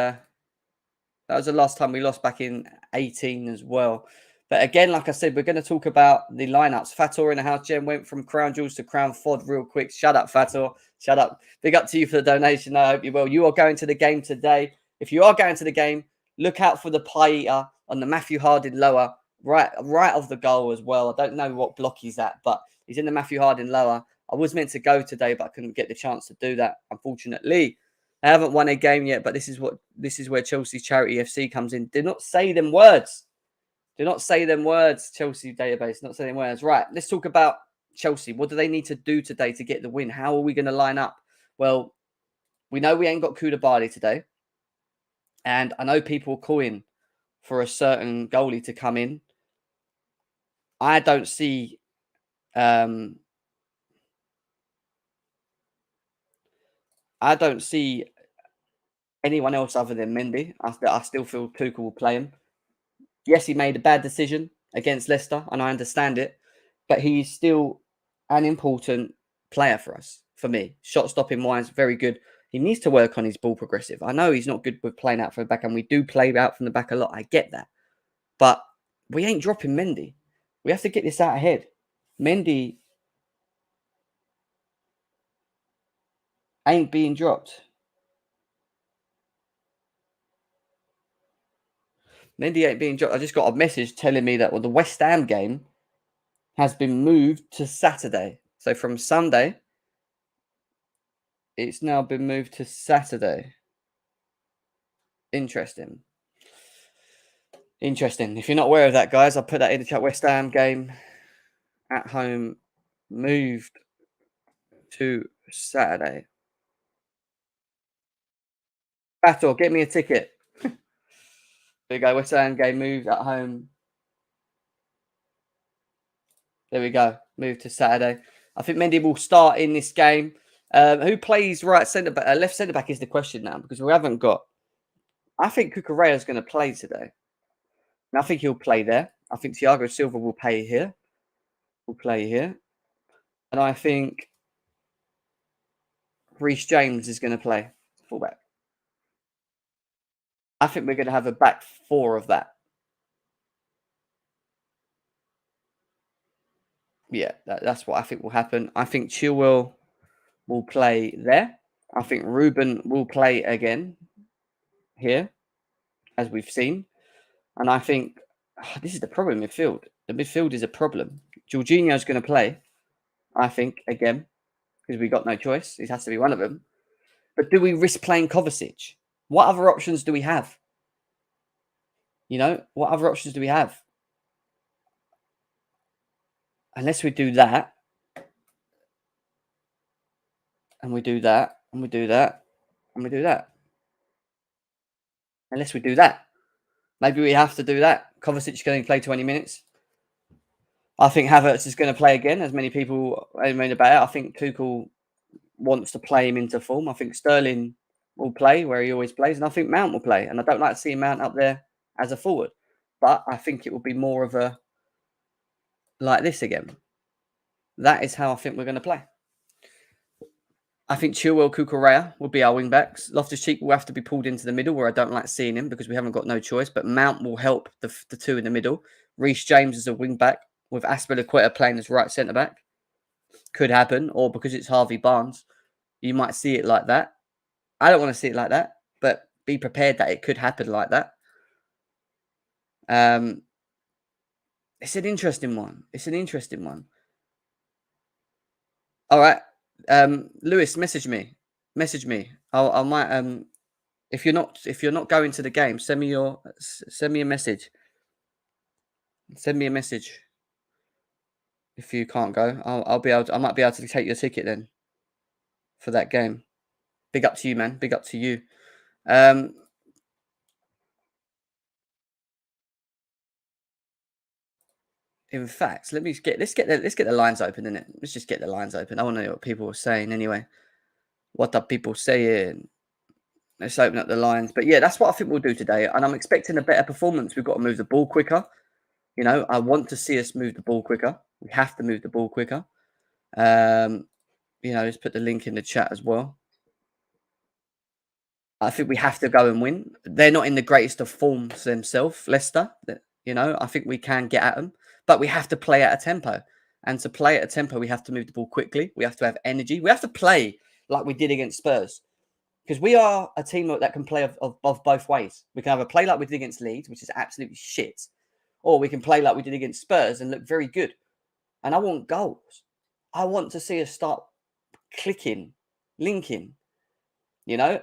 lost back in 18 as well. But again, like I said, we're going to talk about the lineups. Fator in the house, Jen, went from Crown Jewels to Crown Fod real quick. Shut up, Fator. Shut up. Big up to you for the donation. I hope you will. You are going to the game today. If you are going to the game, look out for the pie eater on the Matthew Harding lower, right of the goal as well. I don't know what block he's at, but he's in the Matthew Harding lower. I was meant to go today, but I couldn't get the chance to do that, unfortunately. I haven't won a game yet, but this is where Chelsea Charity FC comes in. Do not say them words. Do not say them words, Chelsea database. Not say them words. Right, let's talk about Chelsea. What do they need to do today to get the win? How are we going to line up? Well, we know we ain't got Koulibaly today. And I know people are calling for a certain goalie to come in. I don't see anyone else other than Mendy. I still feel Tuchel will play him. Yes, he made a bad decision against Leicester, and I understand it, but he's still an important player for us, for me. Shot stopping wise, very good. He needs to work on his ball progressive. I know he's not good with playing out from the back, and we do play out from the back a lot. I get that. But we ain't dropping Mendy. We have to get this out ahead. Mendy ain't being dropped. Mendy ain't being dropped. I just got a message telling me that the West Ham game has been moved to Saturday. So from Sunday, it's now been moved to Saturday. Interesting. If you're not aware of that, guys, I'll put that in the chat. West Ham game at home moved to Saturday. Battle, get me a ticket. There we go. West Ham game moved at home. There we go. Moved to Saturday. I think Mendy will start in this game. Who plays right centre back? Left centre back is the question now, because we haven't got. I think Cucurella is going to play today. And I think he'll play there. I think Thiago Silva will play here. And I think Reece James is going to play fullback. I think we're going to have a back four of that. Yeah, that's what I think will happen. I think Chilwell will play there. I think Ruben will play again here, as we've seen. And I think this is the problem in midfield. The midfield is a problem. Jorginho's going to play, I think, again, because we got no choice. It has to be one of them. But do we risk playing Kovacic? What other options do we have? What other options do we have? Unless we do that, and we do that, and we do that, and we do that. Unless we do that. Maybe we have to do that. Kovacic is going to play 20 minutes. I think Havertz is going to play again, as many people moan about it. I think Tuchel wants to play him into form. I think Sterling will play where he always plays, and I think Mount will play. And I don't like seeing Mount up there as a forward, but I think it will be more of a like this again. That is how I think we're going to play. I think Chilwell, Cucurella will be our wing backs. Loftus-Cheek will have to be pulled into the middle, where I don't like seeing him because we haven't got no choice. But Mount will help the two in the middle. Reece James is a wing back with Aspilicueta playing as right centre back. Could happen, or because it's Harvey Barnes, you might see it like that. I don't want to see it like that, but be prepared that it could happen like that. It's an interesting one. All right. Lewis, message me. I might if you're not going to the game, send me a message. If you can't go, I'll be able to, I might be able to take your ticket then for that game. Big up to you, man. Big up to you. In fact, let's get the lines open, innit? Let's just get the lines open. I want to know what people are saying anyway. What are people saying? Let's open up the lines. But yeah, that's what I think we'll do today. And I'm expecting a better performance. We've got to move the ball quicker. You know, I want to see us move the ball quicker. We have to move the ball quicker. You know, let's put the link in the chat as well. I think we have to go and win. They're not in the greatest of forms themselves, Leicester. You know, I think we can get at them, but we have to play at a tempo. And to play at a tempo, we have to move the ball quickly. We have to have energy. We have to play like we did against Spurs. Because we are a team that can play of both ways. We can either play like we did against Leeds, which is absolutely shit, or we can play like we did against Spurs and look very good. And I want goals. I want to see us start clicking, linking. You know,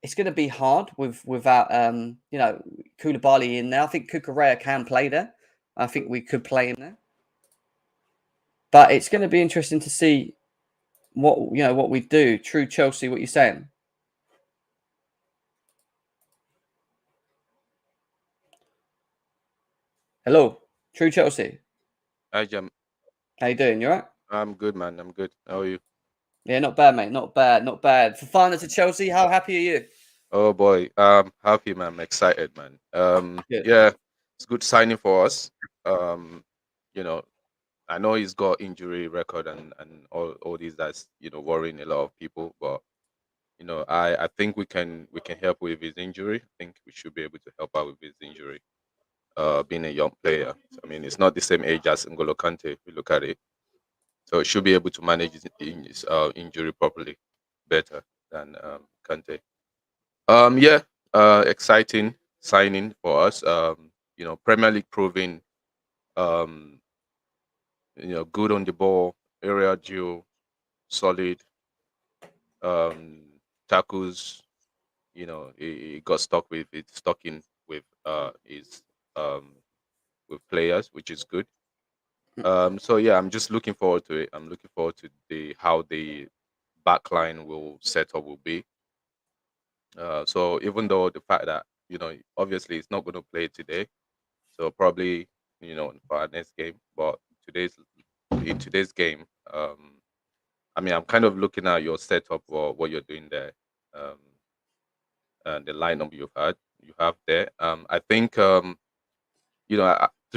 it's going to be hard without you know, Koulibaly in there. I think Cucurella can play there. I think we could play him there. But it's going to be interesting to see what we do. True Chelsea, what you're saying? Hello, True Chelsea. Hi, Jam. How you doing? You alright? I'm good, man. I'm good. How are you? Yeah, not bad, mate. Not bad, not bad. Fofana to Chelsea. How happy are you? Oh boy, happy, man. I'm excited, man. Good. Yeah, it's good signing for us. Um, you know, I know he's got injury record and all these that's worrying a lot of people, but I think we can help with his injury. I think we should be able to help out with his injury. Being a young player, I mean, it's not the same age as N'Golo Kante. If you look at it, so he should be able to manage his injury properly, better than Kante. Yeah, exciting signing for us. Premier League proving, um, good on the ball, area duel, solid, um, tackles. He got stuck in with his um with players, which is good. So yeah, I'm just looking forward to it. I'm looking forward to the how the backline will set up will be. So even though the fact that obviously it's not going to play today, so probably for our next game, but today's in today's game, I mean I'm kind of looking at your setup or what you're doing there, um, and the lineup you have there. I think to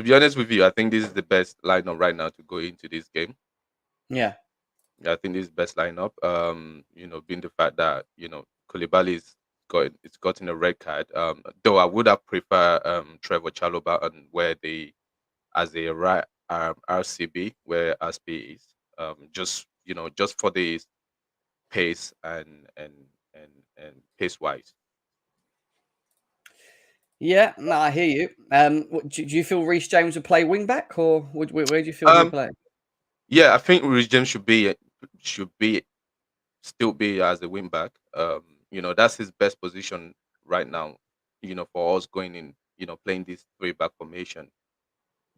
be honest with you, I think this is the best lineup right now to go into this game. Yeah. Yeah, I think this is best lineup. Being the fact that Koulibaly's it's gotten a red card. Though I would have preferred Trevor Chalobah and where they as a right RCB where RCB is. Just for the pace and pace wise. Yeah, no, I hear you. Do you feel Reece James would play wing back, or where do you feel he'd Um, play? yeah, I think Reece James should be still be as a wing back. That's his best position right now. For us going in, playing this three back formation.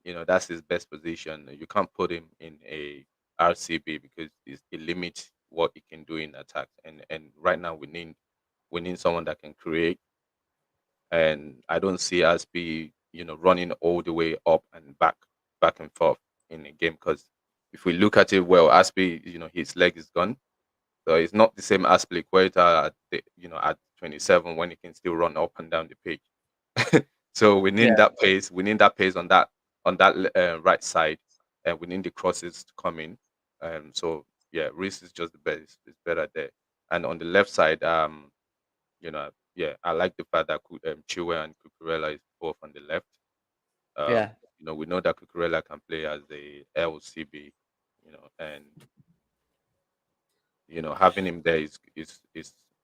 That's his best position. You can't put him in a RCB because it limits what he can do in attack. And right now we need someone that can create. And I don't see us be running all the way up and back and forth in a game because if we look at it well, Aspi, his leg is gone. So it's not the same Aspilicueta at 27 when he can still run up and down the pitch. So we need Yeah, that pace. We need that pace on that right side, and we need the crosses to come in. So yeah, Reese is just the best. It's better there. And on the left side, yeah, I like the fact that Chilwell and Cucurella is both on the left. yeah, We know that Cucurella can play as a LCB, and having him there is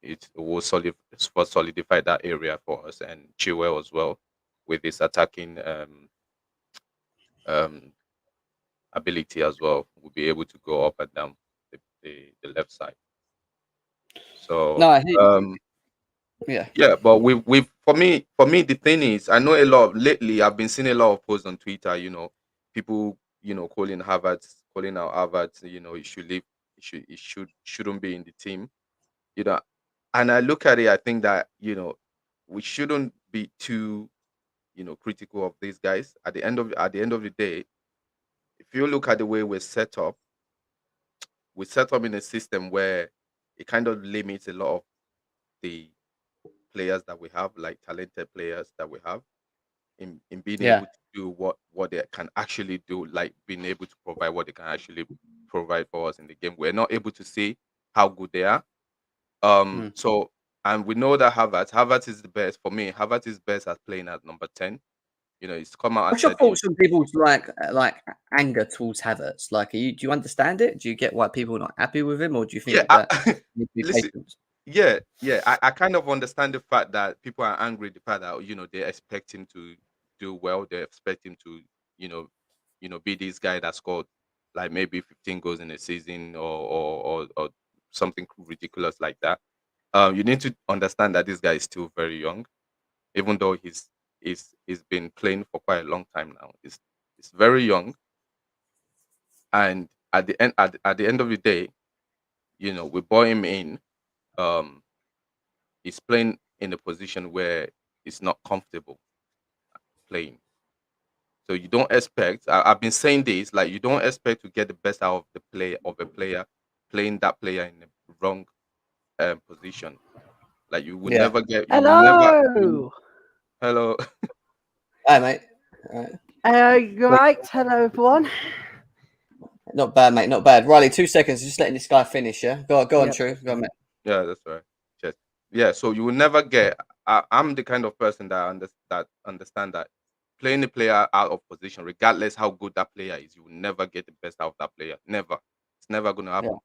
it will solidify that area for us and Chilwell as well with his attacking um ability as well. We'll be able to go up and down the left side. no, So I hear you. Yeah, yeah, but we for me the thing is I know a lot lately I've been seeing a lot of posts on Twitter, people, calling out Havertz, he should leave, shouldn't be in the team, you know. And I look at it, I think that, we shouldn't be too, critical of these guys. At the end of the day, if you look at the way we're set up in a system where it kind of limits a lot of the players that we have, like talented players that we have, in being Yeah. able to do what they can actually do, like being able to provide what they can actually provide for us in the game. We're not able to see how good they are. Mm. So, and we know that Havertz is the best for me. Havertz is best at playing at number 10. He's come out and What's your said it. thoughts on people's anger towards Havertz? Like, do you understand it? Do you get why people are not happy with him, or do you Yeah, think that you need to be listen. patient? Yeah. I kind of understand the fact that people are angry. The fact that they expect him to do well. They expect him to, you know, be this guy that scored like maybe 15 goals in a season, or something ridiculous like that. You need to understand that this guy is still very young, even though he's been playing for quite a long time now. He's very young, and at the end of the day, we brought him in. Um, he's playing in a position where he's not comfortable playing. So you don't expect. I've been saying this, like, you don't expect to get the best out of a player playing that player in the wrong position. Like you will Yeah. never get. You will never. Hello. Hello. Hi, mate. You're right. Hello, everyone. Not bad, mate. Not bad. Riley, 2 seconds. Just letting this guy finish. Yeah. Go on, Yep. True. Go on, mate. Yeah, that's right. Yes. Yeah. So you will never get. I'm the kind of person that understand that playing the player out of position, regardless how good that player is, you will never get the best out of that player. Never. It's never going to Yeah. happen.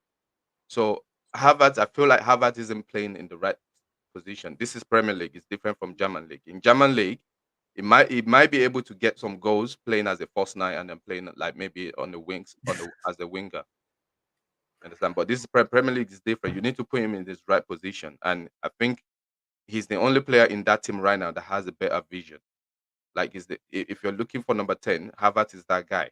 So I feel like Harvard isn't playing in the right position. This is Premier League. It's different from German League. In German League, it might be able to get some goals playing as a false nine and then playing like maybe on the wings as a winger. Understand? But this Premier League is different. You need to put him in this right position, and I think he's the only player in that team right now that has a better vision. Like, if you're looking for number 10, Havertz is that guy.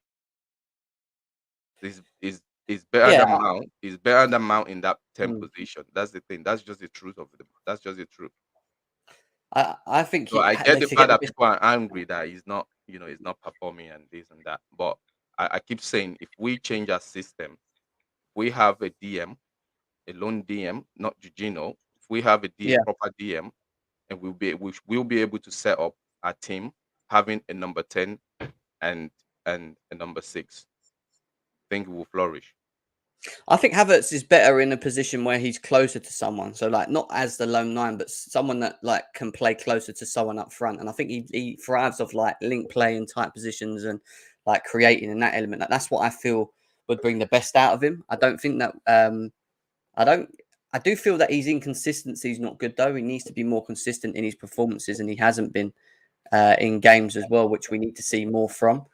Is better Yeah. than Mount. He's better than Mount in that 10 Mm. position. That's the thing. That's just the truth of it. That's just the truth. I think So I get they the should fact get the that best. people are angry that he's not performing and this and that. But I keep saying, if we change our system, we have a DM, a lone DM, not Jorginho. If we have a Yeah. proper DM, and we'll be able to set up our team having a number 10 and a number 6. I think it will flourish. I think Havertz is better in a position where he's closer to someone. So, like, not as the lone nine, but someone that like can play closer to someone up front. And I think he thrives off like link play in tight positions and like creating in that element. Like, that's what I feel would bring the best out of him. I don't think that I don't. I do feel that his inconsistency is not good though. He needs to be more consistent in his performances, and he hasn't been in games as well, which we need to see more from.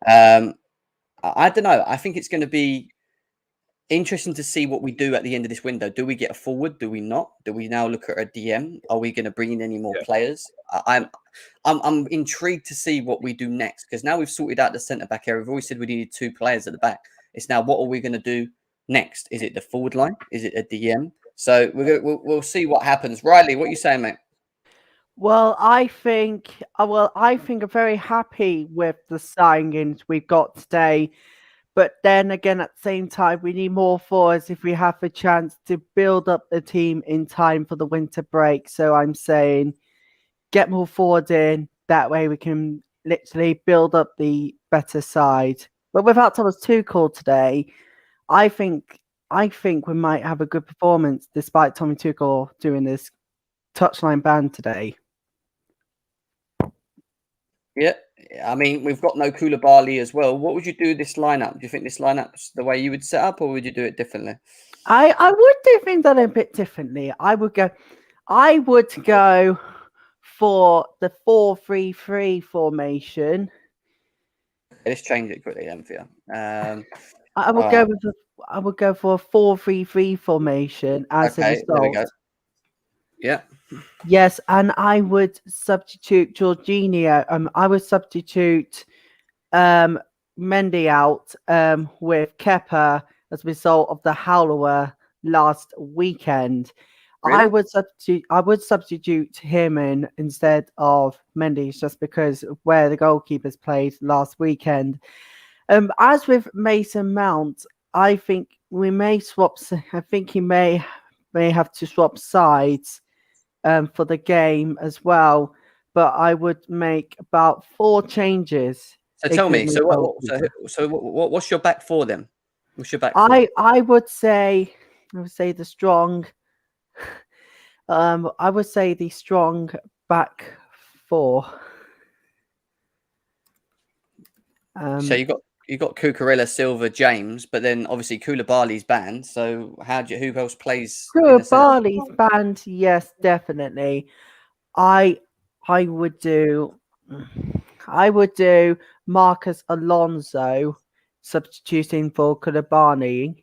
I don't know. I think it's going to be interesting to see what we do at the end of this window. Do we get a forward? Do we not? Do we now look at a DM? Are we going to bring in any more Yeah. players? I'm intrigued to see what we do next, because now we've sorted out the centre back area. We've always said we needed 2 players at the back. It's now, what are we going to do next? Is it the forward line? Is it a DM? So we'll see what happens. Riley, what are you saying, mate? Well, I think I'm very happy with the signings we've got today. But then again, at the same time, we need more forwards if we have a chance to build up the team in time for the winter break. So I'm saying get more forwards in. That way we can literally build up the better side. But without Thomas Tuchel today, I think we might have a good performance despite Tommy Tuchel doing this touchline ban today. Yeah, I mean, we've got no Koulibaly as well. What would you do with this lineup? Do you think this lineup's the way you would set up, or would you do it differently? I would do things a bit differently. I would go for the 4-3-3 formation. Let's change it quickly then for you. I would go for a 4-3-3 formation as a Okay, there we result. go. Yeah. Yes, and I would substitute Jorginho. I would substitute Mendy out with Kepa as a result of the howler last weekend. Really? I would substitute him in instead of Mendy just because of where the goalkeepers played last weekend. As with Mason Mount, I think we may swap. I think he may have to swap sides for the game as well. But I would make about 4 changes. So tell me, including the goalkeeper. what's your back four then? What's your back four? I would say the strong. I would say the strong back 4. So you got Cucurella, Silva, James, but then obviously Koulibaly's banned. So who else plays? Barley's banned, yes, definitely. I would do Marcus Alonso substituting for Koulibaly.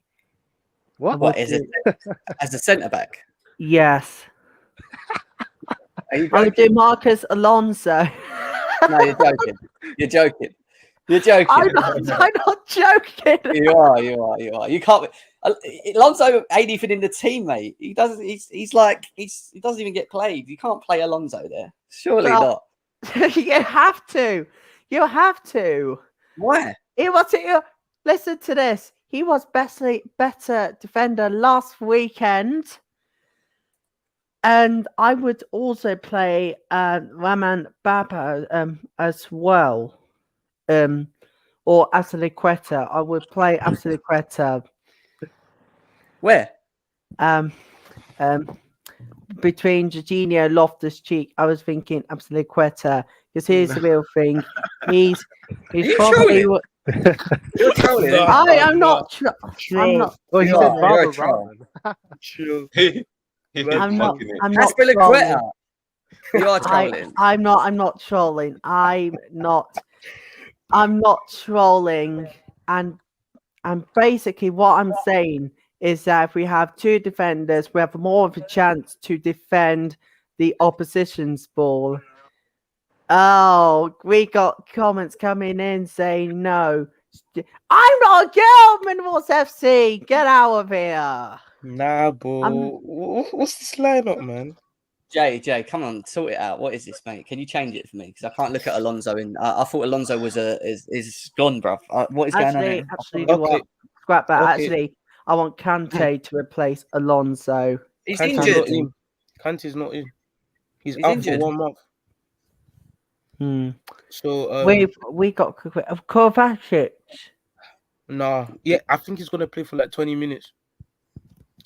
What is it as a centre back? Yes. Are you I would do joking? Marcus Alonso. No, you're joking. You're joking. You're joking. I'm not joking. You are. You can't. Alonso ain't even in the team, mate. He doesn't. He doesn't even get played. You can't play Alonso there. Surely Well, not. You have to. You have to. Why? Listen to this. He was better defender last weekend. And I would also play Raman Baba as well. Or Azpilicueta. I would play Azpilicueta. Where? Between Jorginho, Loftus-Cheek, I was thinking Azpilicueta. Because here's the real thing. He's probably trolling? You're trolling. I am not. I'm not. Oh, he You said are, you're a Baba troll. True. I'm not. I'm not trolling. Azpilicueta. You are trolling. I'm not trolling. I'm not trolling. And basically what I'm saying is that if we have 2 defenders, we have more of a chance to defend the opposition's ball. Oh, we got comments coming in saying no. I'm not a girl, Minerals FC. Get out of here. Nah, bro. What's this lineup, man? Jay, come on, sort it out. What is this, mate? Can you change it for me? Because I can't look at Alonso. I thought Alonso was is gone, bruv. What is going on here? Actually, you know what? Scrap that. Okay. Actually, I want Kante to replace Alonso. He's Kante's injured. not in. Kante's not in. He's out injured. for 1 month. So We got Kovacic. nah, yeah, I think he's gonna play for like 20 minutes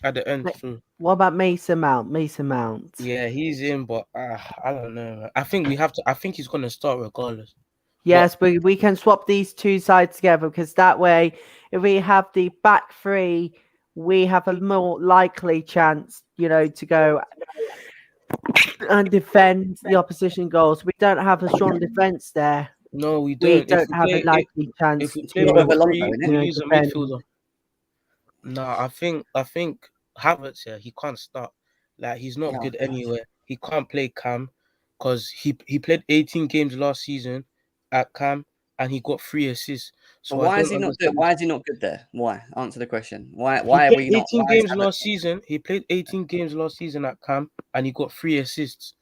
at the end. So What about Mason Mount? yeah, he's in, but I don't know, man. I think he's gonna start regardless. Yes, we can swap these 2 sides together because that way, if we have the back 3, we have a more likely chance, to go and defend the opposition goals. We don't have a strong defense there. No, we don't. We don't have a likely chance. If we play Not with with three, Alonso, we innit? use a defend. midfielder. No, I think Havertz here, he can't start. Like he's not good anywhere. He can't play Cam because he played 18 games last season at Cam and he got 3 assists. So Why is he not good? Why is he not good there? Why? Answer the question. Why are we not? 18 games last season. He played 18 games last season at Cam and he got 3 assists.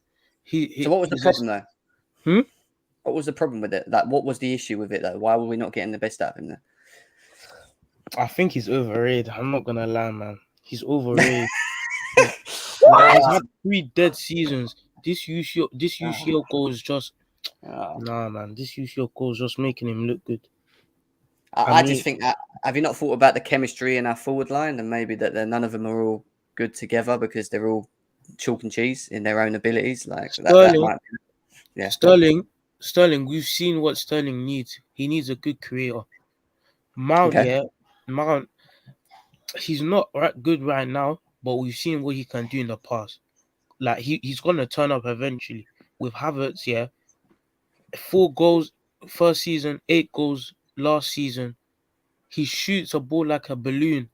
So what was the problem though? Hmm? What was the problem with it? Like, what was the issue with it though? Why were we not getting the best out of him there? I think he's overrated. I'm not gonna lie, man. He's overrated. He's had 3 dead seasons. This UCL goal is just nah, man. This UCL goal is just making him look good. I just think, have you not thought about the chemistry in our forward line and maybe that none of them are all good together because they're all chalk and cheese in their own abilities? Like Sterling, that might be, yeah. Sterling. We've seen what Sterling needs. He needs a good creator. Mount, Mount. He's not good right now, but we've seen what he can do in the past. Like he's gonna turn up eventually. With Havertz, 4 goals first season, 8 goals last season. He shoots a ball like a balloon.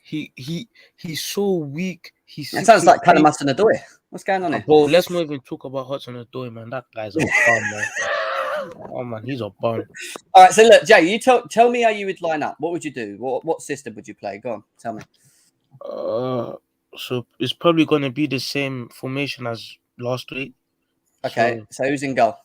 He's so weak. It sounds like kind of Hudson-Odoi. What's going on here? Bro, let's not even talk about Hudson-Odoi, man. That guy's a bum, man. Oh man, he's a bum. All right, so look, Jay, you tell me how you would line up. What would you do? What system would you play? Go on, tell me. So it's probably gonna be the same formation as last week. Okay, so who's in goal?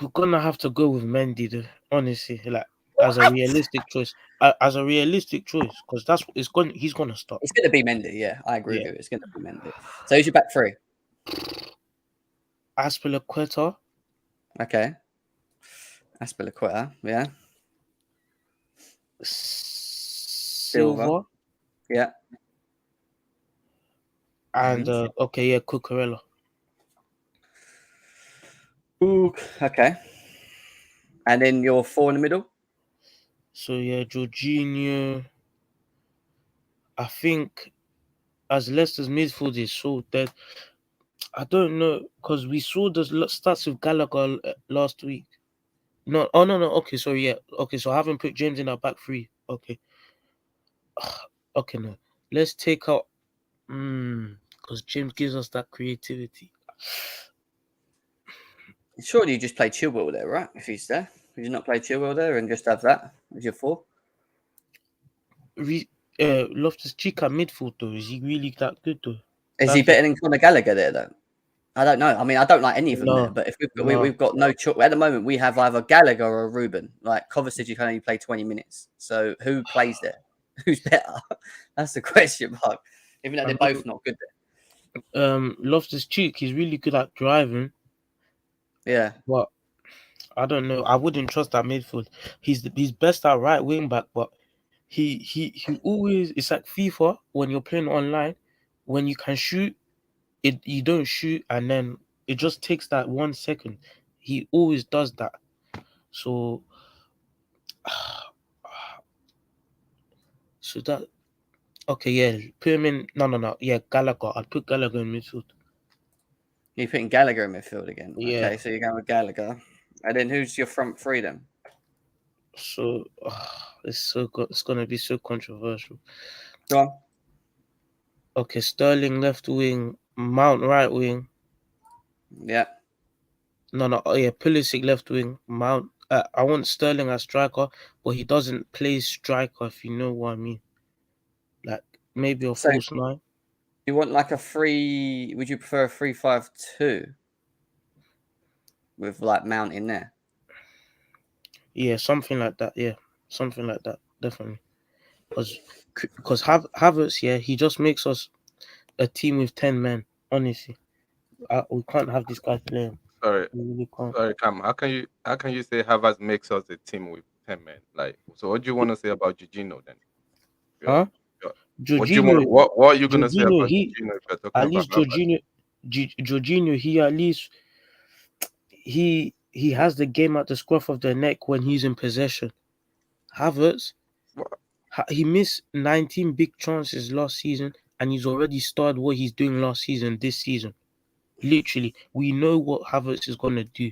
We're gonna have to go with Mendy, though, honestly. Like as a realistic choice, because he's gonna stop. It's going to be Mendy. Yeah, I agree Yeah. with you. It's going to be Mendy. So who's your back three? Aspilicueta, Okay, Aspilicueta. Yeah, Silva, yeah. and Cucurella. Ooh, okay. And then your four in the middle. So yeah, Jorginho. I think as Leicester's midfield is so dead. I don't know because we saw the stats with Gallagher last week. No. Okay, so yeah. Okay, so I haven't put James in our back three. Okay. Okay, no. Let's take out. Because James gives us that creativity. Surely you just play Chilwell there, right? If he's there, would you not play Chilwell there and just have that as your four? Loftus-Cheek at midfield though, is he really that good though? Is he better than Conor Gallagher there though? I don't know. I mean, I don't like any of them No, there, but if we've got no choice at the moment, we have either Gallagher or Ruben. Like Kovacic, you can only play 20 minutes. So who plays there? Who's better? That's the question mark. Even though they're both not good there. Loftus-Cheek, he's really good at driving. Yeah, but I don't know. I wouldn't trust that midfield. He's best at right wing back, but he always, it's like FIFA when you're playing online, when you can shoot it, you don't shoot, and then it just takes that 1 second. He always does that. So that okay, yeah, put him in. No, yeah, Gallagher. I'd put Gallagher in midfield. you're putting Gallagher in midfield again. Yeah. Okay, so you're going with Gallagher, and then who's your front three then? So it's gonna be so controversial. Go on. Okay, Sterling left wing, Mount right wing. Yeah. No. Oh yeah, Pulisic left wing, Mount. I want Sterling as striker, but he doesn't play striker. If you know what I mean, like maybe a false nine. You want like a free? Would you prefer a 3-5-2 with like Mount in there? Yeah, something like that. Yeah, something like that. Definitely. Because Havertz, yeah, he just makes us a team with 10 men. Honestly, we can't have this guy playing. Sorry, We really can't. sorry, Cam. How can you say Havertz makes us a team with 10 men? Like, so what do you want to say about Jorginho then? Huh? Jorginho. What are you gonna say about Jorginho, Jorginho if you're talking at about least Havertz? Jorginho, he at least he has the game at the scruff of the neck when he's in possession. Havertz, he missed 19 big chances last season, and he's already started what he's doing last season this season. Literally, we know what Havertz is gonna do.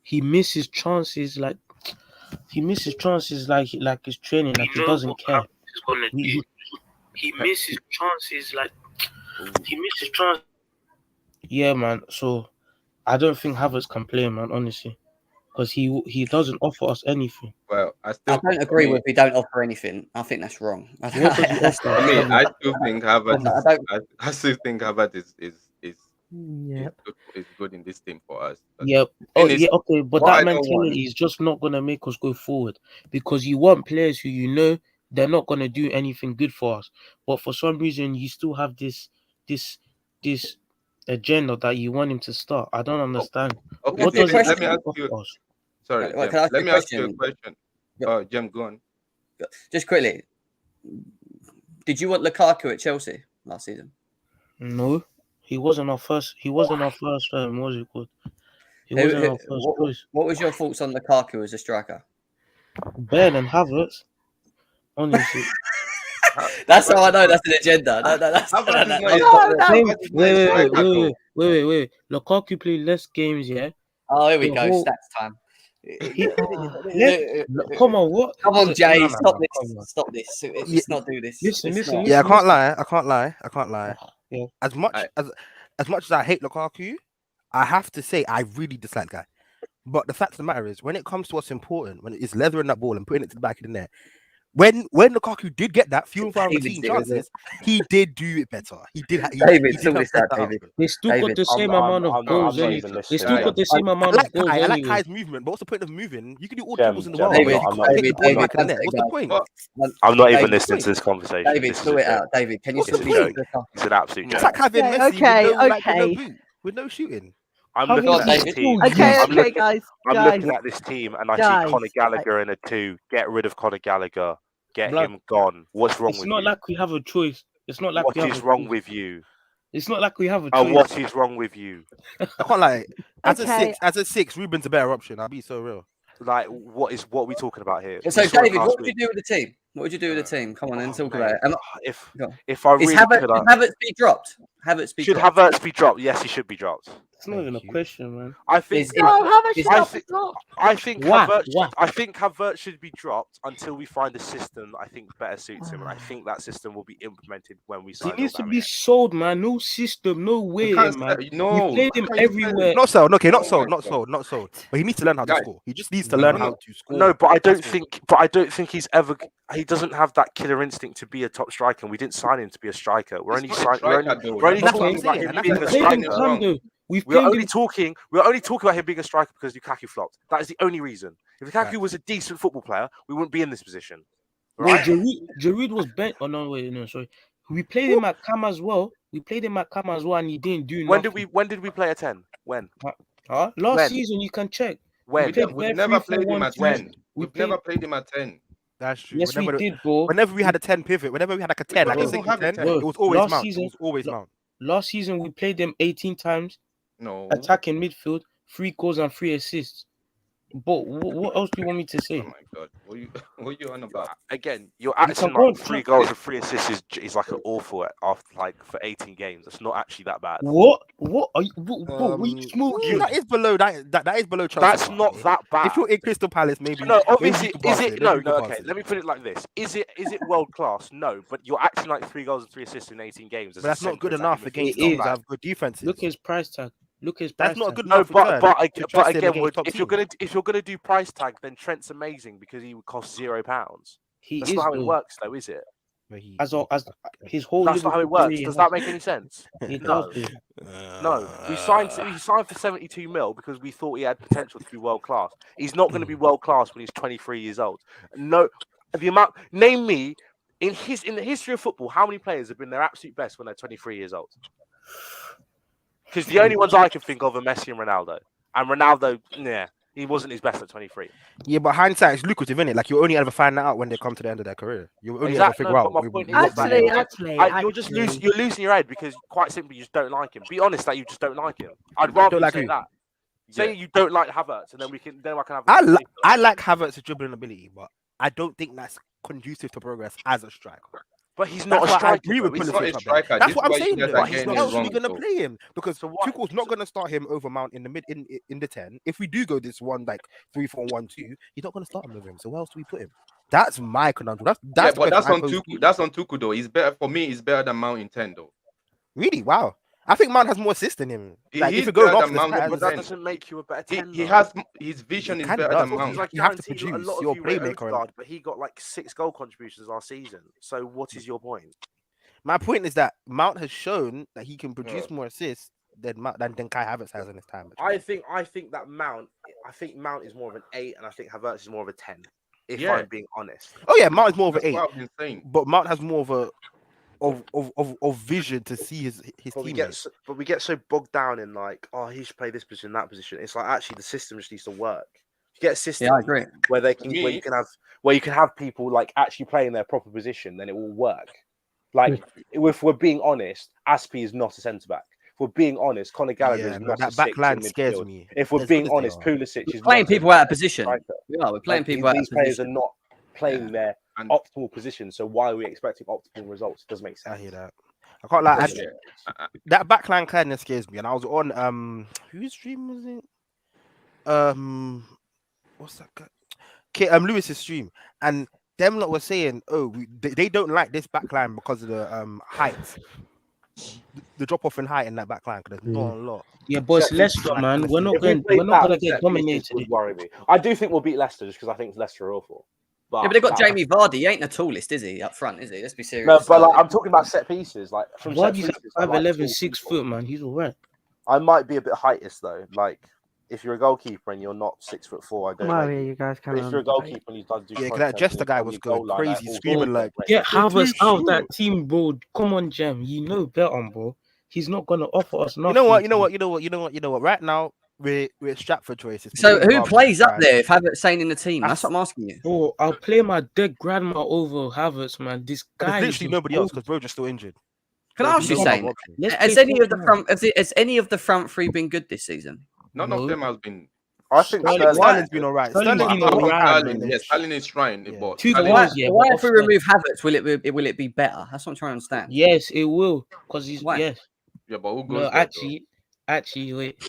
He misses chances like his training, like he doesn't care. He misses chances like he misses chances. Yeah, man. So I don't think Havertz can play, man. Honestly, because he doesn't offer us anything. Well, I don't agree with he don't offer anything. I think that's wrong. What does he offer? I still think Havertz. I still think Havertz is good in this team for us. Yeah. Oh, yeah. Okay, but that mentality is just not gonna make us go forward because you want players who you know they're not gonna do anything good for us, but for some reason you still have this agenda that you want him to start. I don't understand. Okay, What does let me ask you. Sorry, Wait, let me ask you a question. Jem, go on. Just quickly, did you want Lukaku at Chelsea last season? No, he wasn't our first. He wasn't our first. What was it called? He wasn't our first choice. What was your thoughts on Lukaku as a striker? Better than Havertz, honestly. That's how I know that's an agenda. Wait. Lukaku played less games, yeah. Oh, here we go. Stats time. Come on, what? Come on, Jay. Stop this. Let's not do this. Listen. Yeah, I can't lie. Yeah. As much Aye. as I hate Lukaku, I have to say, I really dislike that guy. But the fact of the matter is, when it comes to what's important, when it's leathering that ball and putting it to the back of the net, when Lukaku did get that few and far David's between it, was it? chances, he did do it better. He did. He David, did sort have this out, better David. output. They still got David, the same amount of goals I'm not anyway. even They listening. still got the same I amount like of goals Kai. I like anyway. Kai's movement, but what's the point of moving? You can do all Jem, dribbles in the Jem, world. David, but you can't take the ball David, back in the net. David, What's the point? I'm not even David, listening to this conversation. David, This is sort a it out. joke. David, can you What's sit the It's a point? joke. It's an absolute It's joke. like having Okay, Messi okay, with no, like, with no okay. boot, with no shooting. I'm How looking is at David? this team. Okay, I'm okay, guys. I'm guys, looking at this team, and I see guys, Conor Gallagher in a 2. Get rid of Conor Gallagher. Get Blood. him gone. What's wrong It's with not you? like we have a choice. It's not like What we have is a wrong choice. with you? It's not like we have a And choice. what is wrong with you? I can't lie. Okay. As a six, Ruben's a better option. I'll be so real. Like, what are we talking about here? So, We saw it David, last what would you week. do with the team? What would you do with the team? Come on, then talk about it. If Go on. if I Is really Havertz, could, should Havertz be dropped? Havertz be should dropped? Havertz be dropped? Yes, he should be dropped. It's not even a question, man. I think. Is- No, how much is- shot think- is not? I think Why? Havertz. Why? I think Havertz should be dropped until we find a system that I think better suits him, and I think that system will be implemented when we He sign. needs to be sold, man. No system, no way, can't man. say- no, We played him how can you say everywhere. Not sold. Okay, not Oh sold. my Not God. sold. Not sold. But he needs to learn how to Guys, score. He just needs to learn how to score. No, but I don't That's all. think. But I don't think he's ever. He doesn't have that killer instinct to be a top striker. And we didn't sign him to be a striker. We're He's only not a signing. We're striker, though. only That's what I'm talking about saying, him and that's being what a I'm Played saying. him striker. wrong. Kando. We've We're played only him. talking. We're only talking about him being a striker because Lukaku flopped. That is the only reason. If Lukaku Right. was a decent football player, we wouldn't be in this position. Wait, Right? Giroud was bent. Oh no, wait, no, sorry. We played him at Cam as well. And he didn't do When nothing. did we play a 10? When? Last When? season, you can check. When? played We've bare never 3-4-1-2. played him at When? 10. We We've never played him at 10. That's true. Yes, we Whenever, did, bro. whenever we had a 10 pivot, whenever we had like a 10, like don't a even single have a 10, 10. it was always Last Mount. season- It was always Mount. Last season, we played them 18 times, No. attacking midfield, 3 goals and 3 assists. But what else do you want me to say? Oh my God. What you on about? Again, you're can acting go like and 3 check goals and 3 assists is like an awful after like for 18 games. That's not actually that bad. What? What are you? What are you smoking? That is below that is below Chelsea. That's not that bad. If you're in Crystal Palace, maybe. No, maybe obviously, you could is pass it? Maybe No, you could no. pass Okay, it. let me put it like this: Is it well class? No, but you're acting like 3 goals and 3 assists in 18 games. But that's not good centre enough attacking against It teams is. that have good defenses. Look at his price tag. That's not good No, enough. but to trust him again, against top if you're teams. gonna do price tag, then Trent's amazing because he would cost £0. He That's is not how it though. works, though, is it? But he- As his whole. That's not how it Liverpool works. career, Does that make any sense? It No. does. No, we signed for 72 mil because we thought he had potential to be world class. He's not going to be world class when he's 23 years old. No, the amount. Name me in the history of football how many players have been their absolute best when they're 23 years old? Because the only ones I can think of are Messi and Ronaldo. And Ronaldo, yeah, he wasn't his best at 23. Yeah, but hindsight is lucrative, isn't it? Like you only ever find that out when they come to the end of their career. You only ever Exactly. figure No, out. but my point is- what value- You're losing your head because quite simply you just don't like him. Be honest that you just don't like him. I'd rather you like say who? that. Say you don't like Havertz, and then I can have. I like Havertz's dribbling ability, but I don't think that's conducive to progress as a striker. But he's not That's a why I striker. agree with though, is He's he? not a Pulisic up there. striker. That's This what is I'm why saying. you guys Though. are Who getting else it are we wrong, gonna though. play him? Because So what- Tuchel's not gonna start him over Mount in the mid in the 10. If we do go this one like 3-4-1-2, he's not gonna start him with him. So where else do we put him? That's my conundrum. That's Yeah, the but that's question I on pose to Tuku. you. That's on Tuku though. He's better for me. He's better than Mount in 10 though. Really? Wow. I think Mount has more assists than him. Like, He's if you're going better off than the Mount, stats, But that doesn't make you a better 10. He has his vision is kinda better does. than Because Mount. I You have to guarantee you, a produce lot your of you rate playmaker. Odegaard, but he got like 6 goal contributions last season. So what is your point? My point is that Mount has shown that he can produce Yeah. more assists than Kai Havertz has in his time. I think that Mount is more of an 8, and I think Havertz is more of a 10. If Yeah. I'm being honest. Oh yeah, Mount is more of an That's 8, what I've been saying. but Mount has more of a of vision to see his But teammates. we get so bogged down in like, oh, he should play this position, that position. It's like actually the system just needs to work. You get a system Yeah, I agree. where you can have people like actually playing their proper position, then it will work. Like if we're being honest, Aspie is not a centre back. If we're being honest, Conor Gallagher Yeah, is no, not that a back 6 line in scares midfield. me. If we're As being good as they honest, are. Pulisic is Playing not people out of position. striker. Yeah, we're playing Like, people out of these players position. are not playing their And- optimal position. So why are we expecting optimal results? It doesn't make I sense. hear that. I can't lie. Yeah. That backline kind of scares me. And I was on whose stream was it? What's that guy? Lewis's stream, and them lot were saying, oh, they don't like this backline because of the height. the drop off in height in that back line because there's not a lot. Yeah, but it's Set Leicester, pieces. man. We're not If we going. play We're not gonna back, get set dominated. pieces would worry me. I do think we'll beat Leicester just because I think Leicester are awful. Yeah, but they've got Jamie Vardy. He ain't the tallest, is he? Up front, is he? Let's be serious. No, but like, I'm talking about set pieces. Like from set Vardy's pieces, like I like 5'11", tall 6 people. foot, man. He's alright. I might be a bit heightish though. Like if you're a goalkeeper and you're not 6'4", I don't. Well, rate yeah, you. you guys But can. if you're a goalkeeper and you do Yeah, because that Jester guy was going crazy, screaming like, Get Havertz too out of that short. team, bro. Come on, Jam. You know better, bro. He's not gonna offer us nothing. You know what? Right now, we're Stratford choices. So who plays up there if Havertz ain't in the team? That's what I'm asking you. Bro, I'll play my dead grandma over Havertz, man. This guy There's is literally nobody else because bro just still injured. Can I ask you, There's no Shane? other option. Has any of the front three been good this season? None of them has been. I think Sterling's been alright. Sterling's been alright. Yes, Sterling is trying, but Two Sterling- goals, yeah. Why but if we offside. remove Havertz, will it be better? That's what I'm trying to understand. Yes, it will, because he's Why? yes. Yeah, but who goes No, there, actually, wait.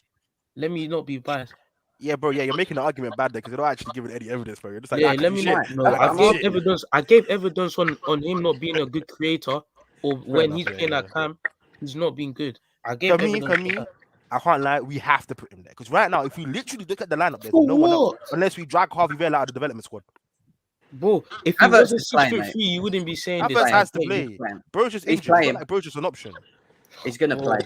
Let me not be biased. Yeah, bro. Yeah, you're making the argument bad there because you're not actually giving any evidence, bro. You're just like, Yeah, ah, let me shit. not. No, I'm I gave asking. evidence. I gave evidence on him not being a good creator, or when enough, he's yeah, playing yeah. at camp, he's not being good. I gave For me, evidence. I can't lie. We have to put him there because right now, if we literally look at the lineup, there's For no one else what? unless we drag Harvey Vela out of the development squad. Bro, if he Havertz wasn't is playing, 6'3", you wouldn't be saying this. Havertz playing. has to He's play. playing. Bro's just He's injured. It's playing. not like Bro's just an option. He's gonna Oh. play.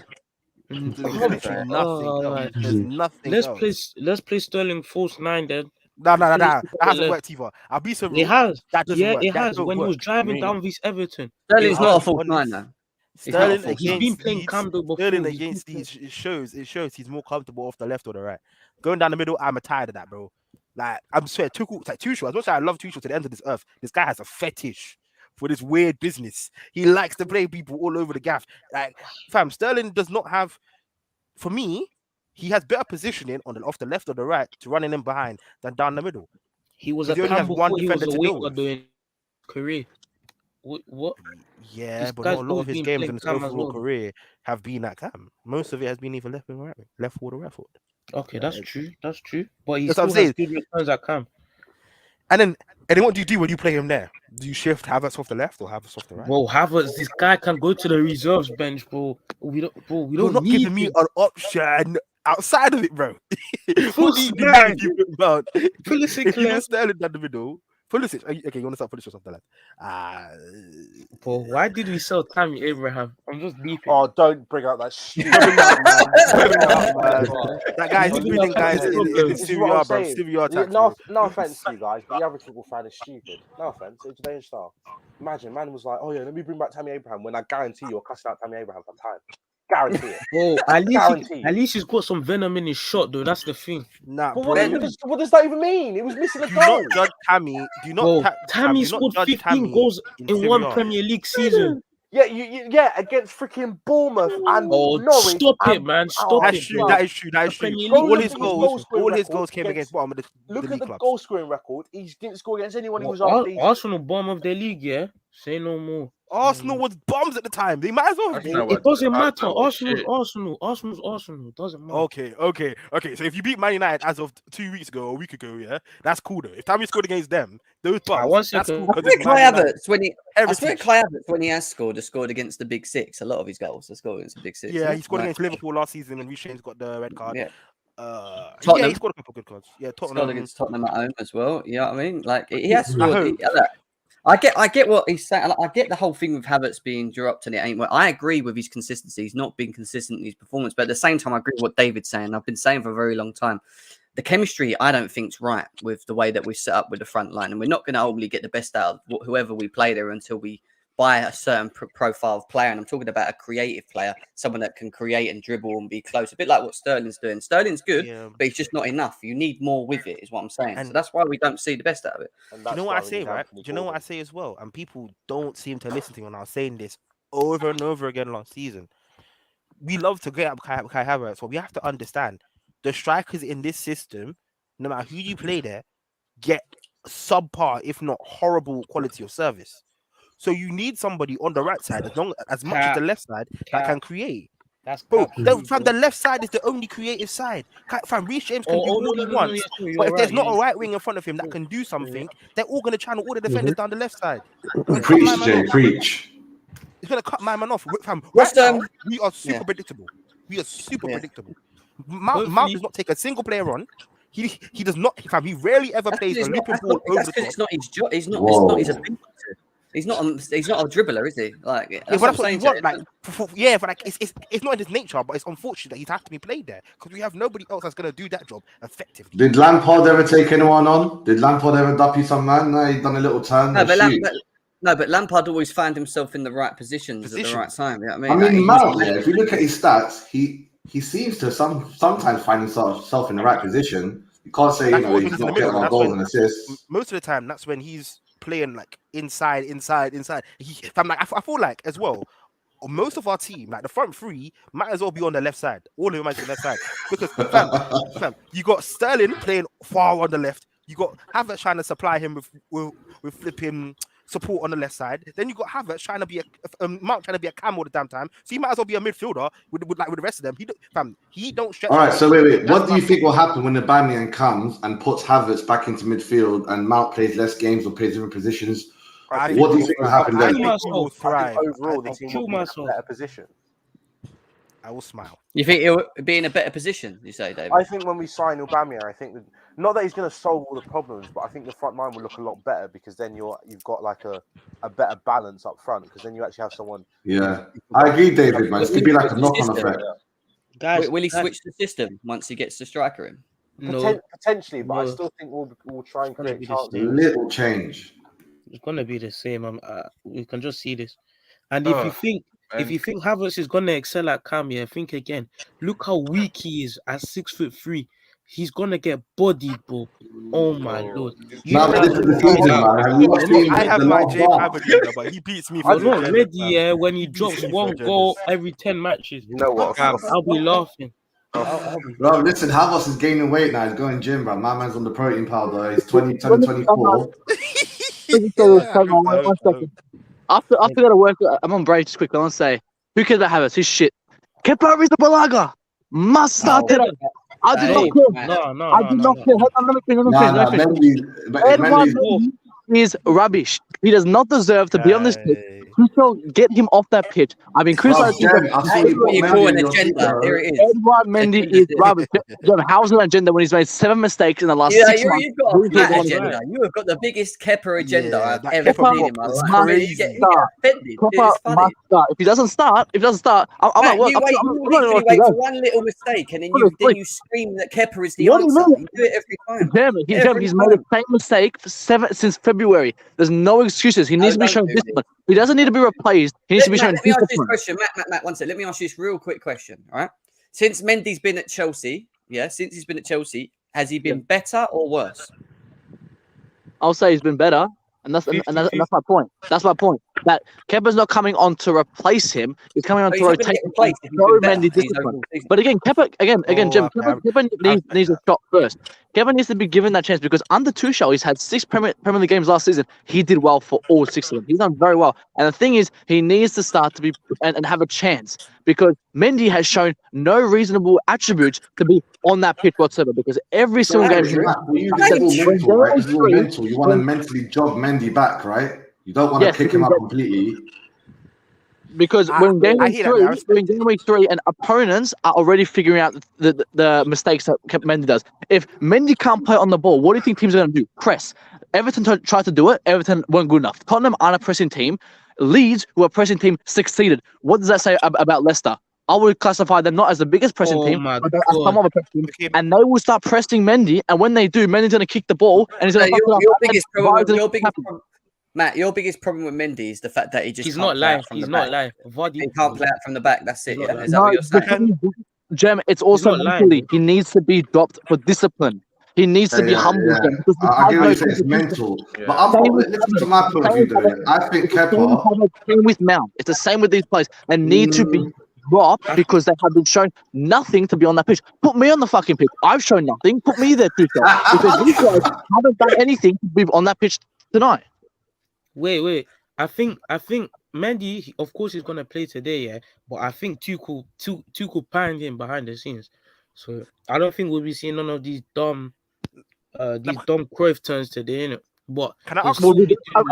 There's Oh, literally nothing else. There's nothing else. Let's play Sterling false 9 then. No. That Left. hasn't worked either. I'll be so It real. has. That doesn't work. It That has. don't When he was work. driving down vs Everton. Sterling's I'll not a be full honest. nine though. Sterling He's He's been against playing Leeds, Camden before. Sterling He's against been Leeds, it shows he's more comfortable off the left or the right. Going down the middle, I'm tired of that, bro. Like, I'm swear, Tuchel, as much as I love Tuchel to the end of this earth, this guy has a fetish for this weird business. He likes to play people all over the gaff. Like, fam, Sterling does not have, for me, he has better positioning off the left or the right to running in behind than down the middle. He was He a only has Campbell one before he was defender a to deal winger with. doing career. What? Yeah, This but guy's not a lot of his always been games playing in his Cam as overall well. career have been at Cam. Most of it has been either left wing or right wing, left forward or right forward. Okay, that's true. That's true. But he That's what still I'm has good returns at Cam. And then what do you do when you play him there? Do you shift Havertz off the left or Havertz off the right? Bro, Havertz, this guy can go to the reserves bench, bro. We You're don't not need giving me him. an option outside of it, bro. Full What do you do nine. if you put about Pulisic if you left. put Sterling down the middle? Pulisic, okay, you want to start Pulisic off the left? Bro, why did we sell Tammy Abraham? I'm just beefing. Oh, don't bring out that stupid That guy's He's winning guys in problem. Serie A, bro. Serie A tax, No bro. offense to you guys, but the average football fan is stupid. No offense, it's today's star. Imagine, man was like, "Oh yeah, let me bring back Tammy Abraham." When I guarantee you're cussing out Tammy Abraham for time. Guarantee it. Bro, at Guaranteed. least he's got some venom in his shot, though. That's the thing. Nah, But bro. what does that even mean? It was missing a Do goal. not judge Tammy. Do not. Bro, Tammy Tammy scored 15 goals in Serie one A. Premier League season. Yeah, against freaking Bournemouth and Oh, Norwich. stop it, man. Stop That's it, true. bro. That is true. Premier Bro, All look his at goals record came against bottom of the Look at league the clubs. goal scoring record. He didn't score against anyone who was half decent. Arsenal bottom of the league, yeah? Say no more. Arsenal was bombs at the time. They might as well have been. Arsenal It doesn't matter. Arsenal was Arsenal's doesn't matter. Okay. So if you beat Man United as of 2 weeks ago or a week ago, yeah, that's cool though. If Tammy scored against them, those one bumps, that's second. cool. I 'cause swear it's Kai Man United. Havertz when he has scored against the big six. A lot of his goals have scored against the big six. Yeah, he scored Like, against Liverpool last season when Reece James got the red card. Yeah. Yeah, he scored a couple good cards. Yeah, scored Tottenham. against Tottenham at home as well. You know what I mean? Like he has I scored. hope. I get what he's saying. I get the whole thing with Havertz being dropped and it ain't. Well, I agree with his consistency. He's not been consistent in his performance, but at the same time, I agree with what David's saying. I've been saying for a very long time. The chemistry, I don't think, is right with the way that we set up with the front line, and we're not going to ultimately get the best out of whoever we play there until we buy a certain profile of player. And I'm talking about a creative player, someone that can create and dribble and be close, a bit like what Sterling's doing. Sterling's good, but he's just not enough. You need more with it, is what I'm saying. And so that's why we don't see the best out of it. And Do you know what I say, right? Do you know what I say as well? And people don't seem to listen to me when I was saying this over and over again last season. We love to get up Kai Havertz, but we have to understand the strikers in this system, no matter who you play there, get subpar, if not horrible quality of service. So you need somebody on the right side, as much as the left side, that can create. That's Bro, the left side is the only creative side. Fam, Reece James can do what he wants. But if there's not a right wing in front of him that can do something, they're all going to channel all the defenders down the left side. Preach, Jay, preach. He's gonna cut my man off. Fam, What's, right now, we are super yeah. predictable. We are super Yeah. predictable. Mount does not take a single player on. He does not. Fam, he rarely ever plays a looping ball over That's the because top. it's not his job. It's not Whoa. his ability. He's not a dribbler, is he? Like, Yeah, that's but what that's I'm what saying. you want. Like, but like, it's not in his nature. But it's unfortunate that he has to be played there because we have nobody else that's gonna do that job effectively. Did Lampard ever take anyone on? Did Lampard ever duppy some man? No, he done a little turn. But Lampard always found himself in the right positions at the right time. You know what I mean, Like, Mount, if you look at his stats, he seems to sometimes find himself in the right position. You can't say That's he's not getting our goals and assists. Most of the time, that's when he's playing like inside. I feel like as well. Most of our team, like the front three, might as well be on the left side. All of them might be on the left side because fam, you got Sterling playing far on the left. You got Havertz trying to supply him with flipping support on the left side. Then you got Havertz trying to be Mount trying to be a cam all the damn time. So he might as well be a midfielder with the rest of them. He don't stretch. All right, so wait. What do you think will happen when the Aubameyang comes and puts Havertz back into midfield and Mount plays less games or plays different positions? What do you think will happen then? I think we will thrive. Overall, the team will be in a better position. I will smile. You think he'll be in a better position? You say, David? I think when we sign Aubameyang, I think not that he's going to solve all the problems, but I think the front line will look a lot better because then you've got like a better balance up front because then you actually have someone. Yeah, I agree, David. Man, it's going to be like a knock-on effect. Guys, will he switch the system once he gets the striker in? No, Potentially, but I still think we'll try and create chances. Little change. it's gonna be the same. We can just see this. And if you think Havertz is gonna excel at Cam, think again. Look how weak he is at 6'3". He's gonna get bodied, bro. Oh my lord! I have my J5 but he beats me. I'm not ready. When he drops one goal every 10 matches, You know what? I'll be laughing. Bro, listen, Havertz is gaining weight now. He's going gym, bro. My man's on the protein powder. He's 24. One second. After that work, I'm on break just quickly. I want to say, who cares about Havertz? He's shit. Kepa Arrizabalaga must start it up. I do not care. No. I do not care. Mendy is rubbish. He does not deserve to be on this pitch. Tuchel, get him off that pitch. I've been criticizing him. What you call an agenda. Here it is. Edouard Mendy is rubbish. How's an agenda when he's made 7 mistakes in the last 6 months? You've got a flat agenda. You have got the biggest Kepa agenda I've ever seen in my life. Crazy. If he doesn't start, I'm at work. You wait for one little mistake and then you scream that Kepa is the answer. You do it every time. He's made the same mistake since February. There's no excuses. He needs to be shown discipline. He doesn't need to be replaced. He needs to be shown discipline. Let me ask you this question, Matt. One second. Let me ask you this real quick question. All right. Since Mendy's been at Chelsea, has he been better or worse? I'll say he's been better, and that's my point. That's my point. That Kepa's not coming on to replace him. He's coming on to rotate. Mendy discipline. But again, Jim, Kepa needs a shot first. Kepa needs to be given that chance because under Tuchel, he's had 6 Premier League games last season. He did well for all 6 of them. He's done very well. And the thing is, he needs to start to be and have a chance because Mendy has shown no reasonable attributes to be on that pitch whatsoever. Because every single game, You want to mentally jog Mendy back, right? You don't want to kick him up completely. Because when game week 3 and opponents are already figuring out the mistakes that Mendy does. If Mendy can't play on the ball, what do you think teams are going to do? Press. Everton tried to do it. Everton weren't good enough. Tottenham aren't a pressing team. Leeds, who are a pressing team, succeeded. What does that say about Leicester? I would classify them not as the biggest pressing team, but as some of a pressing team. And they will start pressing Mendy. And when they do, Mendy's going to kick the ball. And he's going to Matt, your biggest problem with Mendy is the fact that he's not live. He can't play out from the back. That's it. Is that what you're saying? Jem, it's also mentally. He needs to be dropped for discipline. He needs to be humbled. I get what you're saying. It's mental. Yeah. But listen to my point of view, though. I think Kepa... Same with Mount. It's the same with these players. They need to be dropped because they have been shown nothing to be on that pitch. Put me on the fucking pitch. I've shown nothing. Put me there, too. Because these guys haven't done anything to be on that pitch tonight. Wait. I think Mendy, of course, he's gonna play today, but I think Tuchel planned him behind the scenes, so I don't think we'll be seeing none of these dumb Cruyff turns today, innit? But Can I ask Well, you?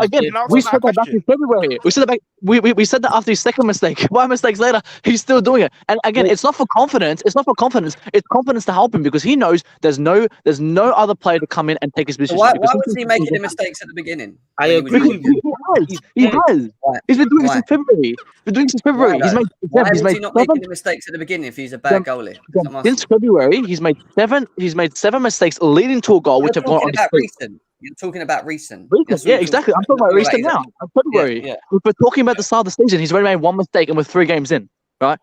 again, Can I ask we you said that that back in February. We said that back. We said that after his second mistake. 5 mistakes later, he's still doing it. And again, it's not for confidence. It's not for confidence. It's confidence to help him because he knows there's no other player to come in and take his position. Why was he making the mistakes at the beginning? I when he was agree injured? with you. He has. Why? He's been doing it Why? since February. He's been doing it since February. Why, He's though? made Why he's was made he not 7 making the mistakes at the beginning if he's a bad goalie? That's what I'm since asking. February. He's made 7 mistakes leading to a goal, which You're have gone talking on his about feet. recent. You're talking about recent. Recent, That's what yeah, you're exactly. I'm talking talking about recent is now. February. Yeah. We're talking about the start of the season. He's already made 1 mistake and we're 3 games in, right?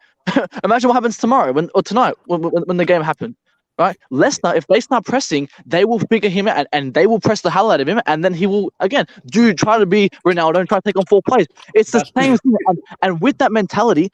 Imagine what happens tomorrow or tonight when the game happens, right? Leicester, if they start pressing, they will figure him out and they will press the hell out of him, and then he will again try to be Ronaldo and try to take on 4 players. It's the same thing, and with that mentality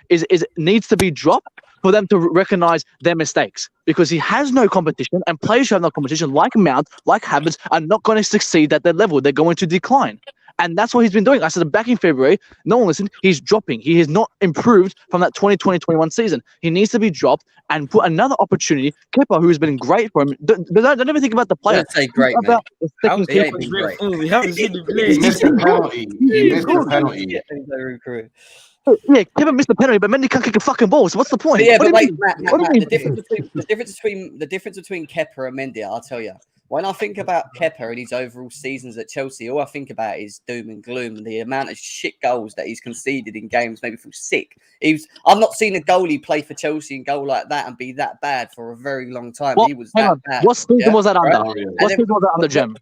is needs to be dropped for them to recognize their mistakes, because he has no competition, and players who have no competition, like Mount, like Havertz, are not going to succeed at their level. They're going to decline. And that's what he's been doing. I said back in February, no one listened. He's dropping. He has not improved from that 2020-21 season. He needs to be dropped and put another opportunity. Kepa, who has been great for him, don't ever think about the player. Don't say great, about mate. the second He ain't been great. We haven't seen the He missed the penalty. He missed the penalty. Yeah, Kevin missed the penalty, but Mendy can't kick a fucking ball. So what's the point? But yeah, What but do you wait, mean? Matt, What do you the mean? difference between Kepa and Mendy, I'll tell you. When I think about Kepa and his overall seasons at Chelsea, all I think about is doom and gloom. The amount of shit goals that he's conceded in games made me feel sick. I've not seen a goalie play for Chelsea and goal like that and be that bad for a very long time. What, He was hang that on. bad. What season was that under? Right? What season was that under, Jem?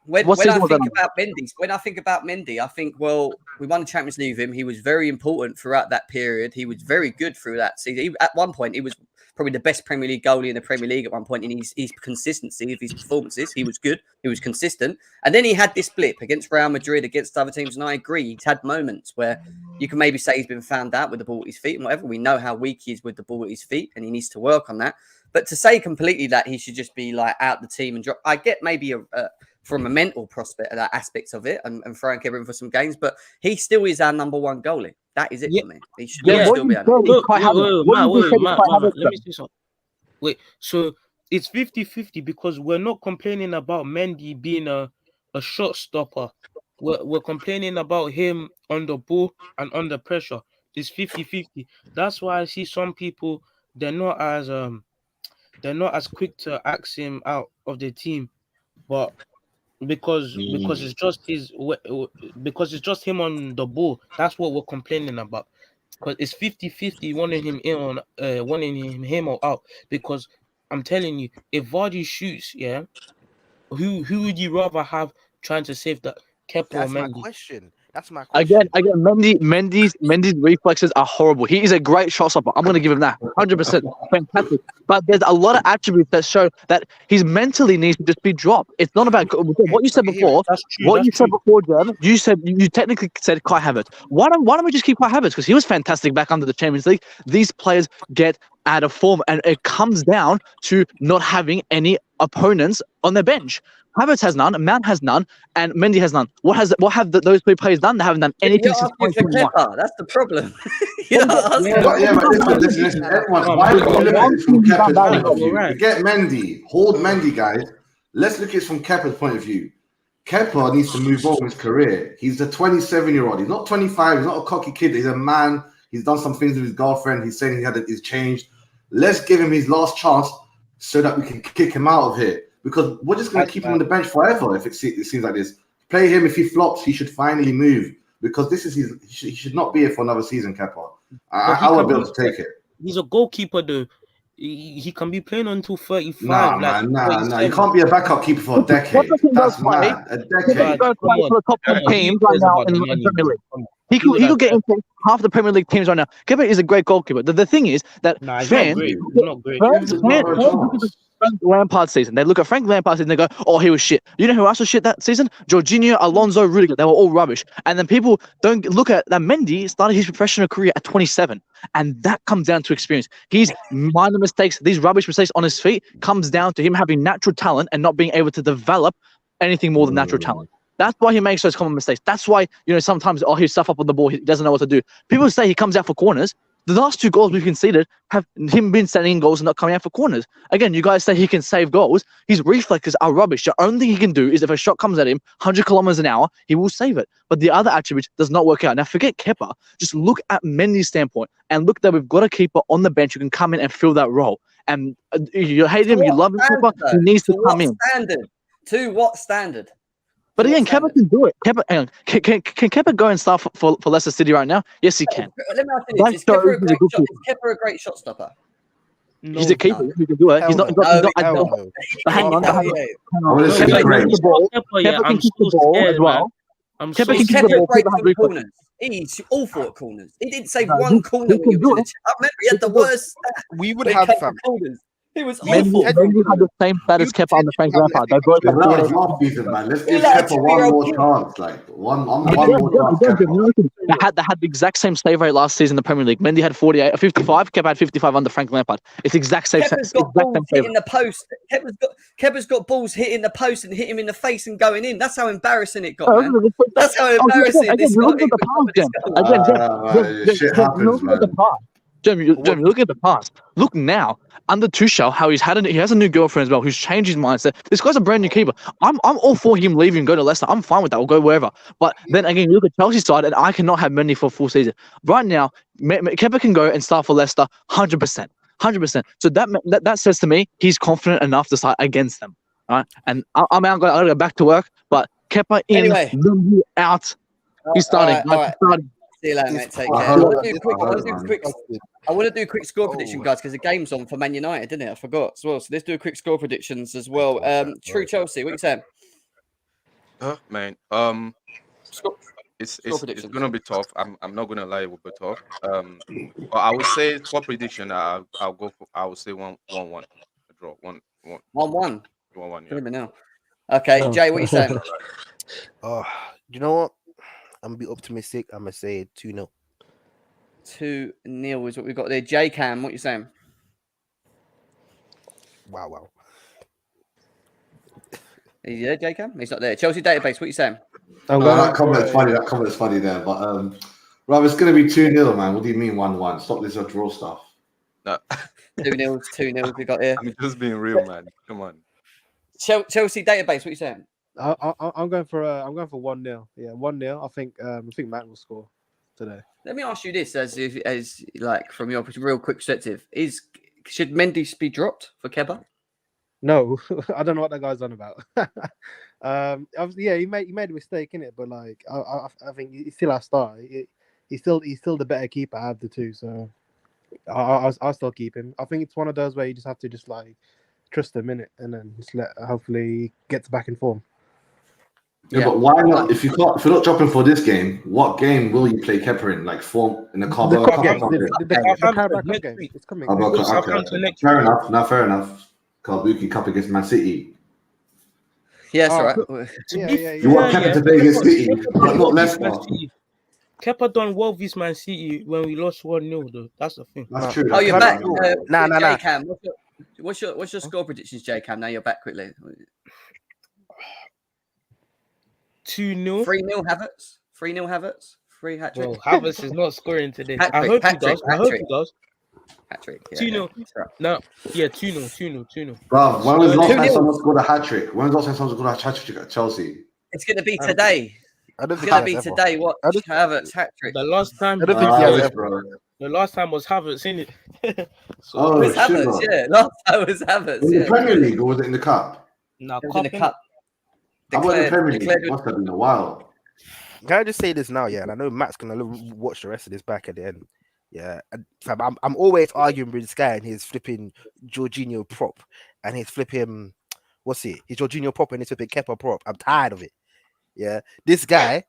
When What I season was think that? about Mendy, I think, well, we won the Champions League with him. He was very important throughout that period. He was very good through that season. At one point, he was probably the best Premier League goalie in the Premier League at one point in his consistency of his performances. He was good. He was consistent. And then he had this blip against Real Madrid, against other teams. And I agree, he's had moments where you can maybe say he's been found out with the ball at his feet and whatever. We know how weak he is with the ball at his feet, and he needs to work on that. But to say completely that he should just be like out the team and drop, I get maybe from a mental prospect, that aspects of it, and throwing Kevin for some games, but he still is our number 1 goalie. That is it for me. He should still be our number 1. Matt, let me say something. Wait, so it's 50-50 because we're not complaining about Mendy being a shot stopper. We're complaining about him on the ball and under pressure. It's 50-50. That's why I see some people, they're not as quick to axe him out of the team, but because it's just him on the ball. That's what we're complaining about. Because it's 50-50 wanting him or out. Because I'm telling you, if Vardy shoots, yeah, who would you rather have trying to save that, Kepa or Mendy? That's my question. Again, Mendy's reflexes are horrible. He is a great shot stopper. I'm going to give him that. 100%. Fantastic. But there's a lot of attributes that show that his mentally needs to just be dropped. It's not about what you said before. Before, Jem, you technically said Kai Havertz. Why don't we just keep Kai Havertz? Because he was fantastic back under the Champions League. These players get out of form, and it comes down to not having any opponents on their bench. Havertz has none, Mount has none, and Mendy has none. What have those 3 players done? They haven't done anything since 2021. That's the problem. But listen, everyone, why don't we look at it from Kepa's point of view? Forget Mendy. Hold Mendy, guys. Let's look at it from Kepa's point of view. Kepa needs to move on with his career. He's a 27-year-old. He's not 25. He's not a cocky kid. He's a man. He's done some things with his girlfriend. He's saying he's changed. Let's give him his last chance so that we can kick him out of here. Because we're just going to keep him on the bench forever if it seems like this. Play him. If he flops, he should finally move. Because this is he should not be here for another season, Kepa. I won't be able to take it. He's a goalkeeper, though. He can be playing until 35. Nah. You can't be a backup keeper for a decade. That's mad. A decade. For the top 10 teams right now in the Premier League. He could get into half the Premier League teams right now. Kepa is a great goalkeeper. The thing is that fans look at Frank Lampard's season. They look at Frank Lampard's season and they go, oh, he was shit. You know who else was shit that season? Jorginho, Alonso, Rudiger. They were all rubbish. And then people don't look at that. Mendy started his professional career at 27. And that comes down to experience. He's minor mistakes, these rubbish mistakes on his feet comes down to him having natural talent and not being able to develop anything more than natural talent. That's why he makes those common mistakes. That's why, sometimes, he's stuff up on the ball. He doesn't know what to do. People say he comes out for corners. The last 2 goals we've conceded have him been sending in goals and not coming out for corners. Again, you guys say he can save goals. His reflexes are rubbish. The only thing he can do is if a shot comes at him 100 kilometers an hour, he will save it. But the other attributes does not work out. Now, forget Kepa. Just look at Mendy's standpoint and look that we've got a keeper on the bench who can come in and fill that role. And you hate him, you love him, Kepa, he needs to come in. To what standard? But again, Kepa can do it. Kepa, can Kepa go and start for Leicester City right now? Yes, he can. Let me ask you this. Is Kepa a great shot stopper? No, he's a keeper. He can do it. He's not. Hang on. Kepa can kick the ball as well. Kepa can kick the ball. Corners. He's awful at corners. He didn't save one corner when he was in the chat. I remember he had the worst stat. We would have corners. He was awful. Mendy had the same stat as Kepa on the Frank Lampard. They both had man. Let's give Kepa one more chance. Like one more chance. They had the exact same save rate last season in the Premier League. Mendy had 55. Kepa had 55 under Frank Lampard. It's exact same. Kepa's got balls hitting the post. Kepa's got balls hitting the post and hit him in the face and going in. That's how embarrassing it got, man. That's how embarrassing this got. Shit happens, man. Jeremy, look at the past. Look now, under Tuchel, how he has a new girlfriend as well, who's changed his mindset. This guy's a brand new keeper. I'm all for him leaving and go to Leicester. I'm fine with that. We'll go wherever. But then again, you look at Chelsea's side, and I cannot have Mendy for a full season. Right now, Kepa can go and start for Leicester 100%. 100%. So that says to me, he's confident enough to start against them. All right? And I'm out. I gotta go back to work. But Kepa in, Mendy out. He's starting. See you later, mate. Take care. I want to do a quick score prediction, guys, because the game's on for Man United, didn't it? I forgot as well. So let's do a quick score predictions as well. True Chelsea, what are you saying? Man, it's gonna be tough. I'm not gonna lie, it will be tough. But I would say for prediction, I would say 1-1. A draw. 1-1. 1-1. 1-1. Yeah. Now. Okay, Jay, what are you saying? You know what? I'm gonna be optimistic. I'm gonna say 2-0. 2-0 is what we've got there. J Cam, what are you saying? Wow. Is he there, J Cam? He's not there. Chelsea database, what are you saying? That comment's funny. That comment's funny there. But Rob, it's gonna be 2-0, man. What do you mean 1-1? Stop this draw stuff. No. 2-0 we got here. I'm just being real, man. Come on. Chelsea database, what are you saying? I'm going for 1-0. Yeah, 1-0. I think Matt will score today. Let me ask you this, as like from your real quick perspective: should Mendy be dropped for Kepa? No, I don't know what that guy's on about. He made a mistake in it, but like I think he's still our star. He's still the better keeper out of the two. So I'll still keep him. I think it's one of those where you just have to like trust him in it, and then just hopefully he gets back in form. Yeah, but why not? If you're not dropping for this game, what game will you play Kepa in? Like form in the Carabao Cup? The game. It's coming. Fair enough. No, fair enough. Carabao Cup against Man City. Yeah, that's right. You want Kepa to play against City, but not Leicester. Kepa done well with Man City when we lost 1-0 though. That's the thing. That's true. Oh, you're back. Nah. Cam, what's your score predictions, J Cam? Now you're back quickly. 2-0. 3-0 Havertz. 3-0 Havertz. 3 hat-trick. Well, Havertz is not scoring today. I hope he does. Hat-trick. 2-0. No, yeah, 2-0. Bro, when was the last time someone scored a hat-trick? When was the last time someone scored a hat-trick at Chelsea? It's going to be today. It's going to be today. What? Havertz hat-trick. The last time. I don't think he has it, bro. The last time was Havertz, innit? It was Havertz, yeah. Last time was Havertz. Was it the Premier League or was it in the Cup? No, it was in the Cup. I was in the Premier League. Must have been a while. Can I just say this now, yeah? And I know Matt's gonna watch the rest of this back at the end. Yeah, I'm always arguing with this guy and his flipping Jorginho prop and his flipping his Jorginho prop and his flipping Kepa prop. I'm tired of it. Yeah, this guy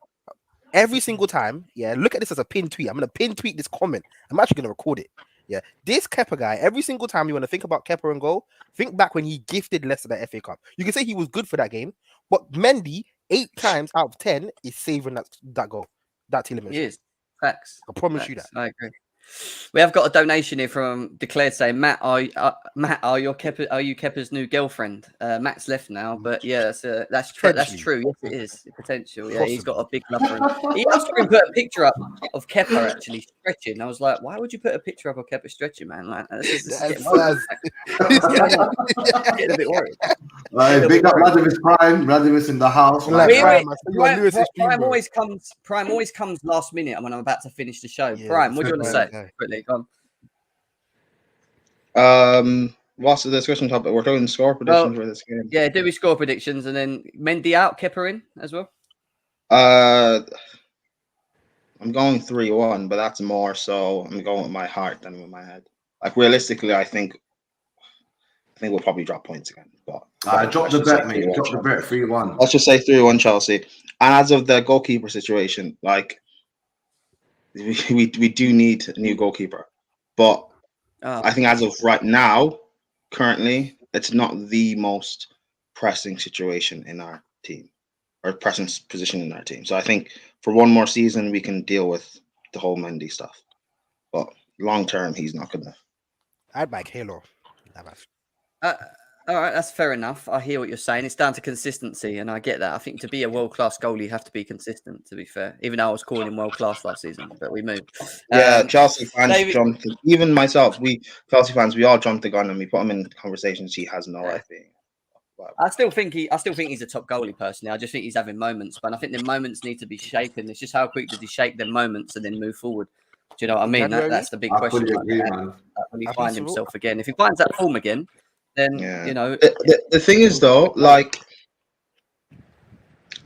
every single time. Yeah, look at this as a pin tweet. I'm gonna pin tweet this comment. I'm actually gonna record it. Yeah, this Kepa guy, every single time you want to think about Kepa and goal, think back when he gifted Leicester the FA Cup. You can say he was good for that game, but Mendy, 8 times out of 10, is saving that goal, that telemation. He is. Facts. I promise you that. I agree. We have got a donation here from Declared saying, Matt, are you Kepa's new girlfriend? Matt's left now, but yeah, that's true. Yes, it is potential. Yeah, he's got a big love for him. He also put a picture up of Kepa actually stretching. I was like, why would you put a picture up of Kepa stretching, man? Like, this is getting a bit worried. Big up Vladimir's Prime. Vladimir's in the house. Prime always comes last minute when I'm about to finish the show. Prime, what do you want to say? Quickly, go on. What's the discussion topic? We're doing score predictions for this game. Yeah, do we score predictions and then Mendy out, Kepa in as well? I'm going 3-1, but that's more so I'm going with my heart than with my head. Like realistically, I think we'll probably drop points again. But drop the bet, mate. Drop the bet 3-1. Let's just say 3-1 Chelsea. And as of the goalkeeper situation, like we do need a new goalkeeper. But I think as of right now, currently, it's not the most pressing situation in our team or pressing position in our team. So I think for one more season, we can deal with the whole Mendy stuff. But long term, he's not going to. I'd back Halo. All right, that's fair enough. I hear what you're saying. It's down to consistency, and I get that. I think to be a world-class goalie, you have to be consistent, to be fair. Even though I was calling him world-class last season, but we moved. Yeah, Chelsea fans jumped. Even myself, Chelsea fans, we all jumped the gun and we put him in conversations he has no right being. I still think he's a top goalie personally. I just think he's having moments, but I think the moments need to be shaken. It's just how quick does he shake them moments and then move forward. Do you know what I mean? That's the big question. When he finds himself again, if he finds that form again, then you know. The thing is though, like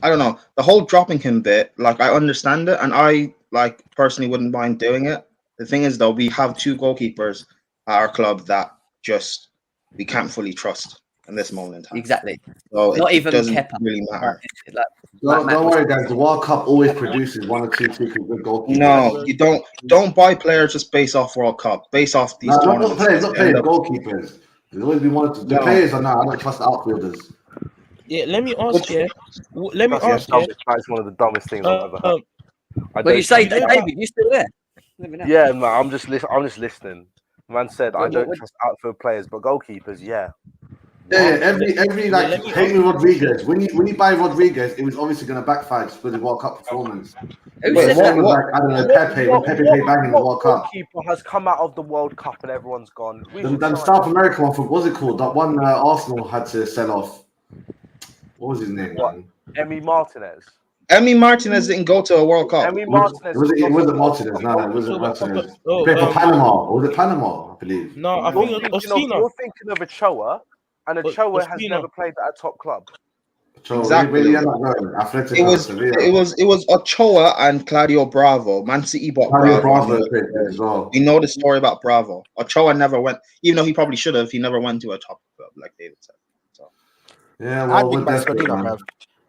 I don't know, the whole dropping him bit. Like I understand it, and I like personally wouldn't mind doing it. The thing is though, we have two goalkeepers at our club that just we can't fully trust in this moment in time. Exactly. So not even doesn't Kepa. really matter. Don't worry, guys. The World Cup always produces one or two good goalkeepers. No, you don't buy players just based off World Cup, based off these tournaments. Not players, goalkeepers. There's always been one or two. The players are now. I don't trust the outfielders. Yeah, let me ask you. That's one of the dumbest things I've ever heard. Well, you say, David, you still there? Yeah, man. I'm just listening. Man said I don't trust outfield players, but goalkeepers, yeah. Yeah, every like Henry Rodriguez. When you buy Rodriguez, it was obviously going to backfire just with the World Cup performance. I don't know, Pepe played bang in the World Cup. Goalkeeper has come out of the World Cup and everyone's gone. The South American one, what's it called? That one Arsenal had to sell off. What was his name? Emi Martinez. Emi Martinez didn't go to a World Cup. Emi Martinez. It wasn't Martinez. No, it wasn't Martinez. He played for Panama. Was it Panama? I believe. No, I think you're thinking of Ochoa. And Ochoa has never played at a top club. Exactly. It was Ochoa and Claudio Bravo. Man City bought Bravo. As well. We know the story about Bravo. Ochoa never went, even though he probably should have. He never went to a top club, like David said. So. Yeah, well,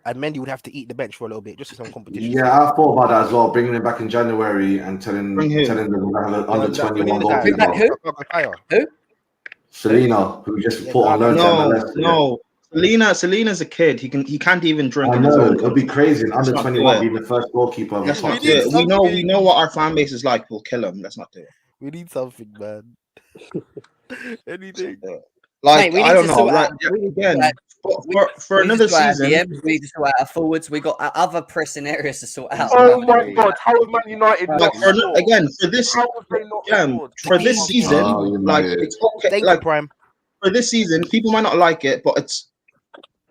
and Mendy would have to eat the bench for a little bit, just for some competition. Yeah, I thought about that as well. Bringing him back in January and telling them under 21 goalkeeper. Who? Selena, who just put on loan. No. Selena's a kid. He can't even drink. I know it'll be crazy. Under 21 being the first goalkeeper. Let's not do it. We know what our fan base is like. We'll kill him. Let's not do it. We need something, man. Anything. Like mate, I don't know. Like again, for another season, we need to sort out our forwards. We got other pressing areas to sort out. Oh my God! How is Man United for this season, like it's okay. Like Prime. For this season, people might not like it, but it's.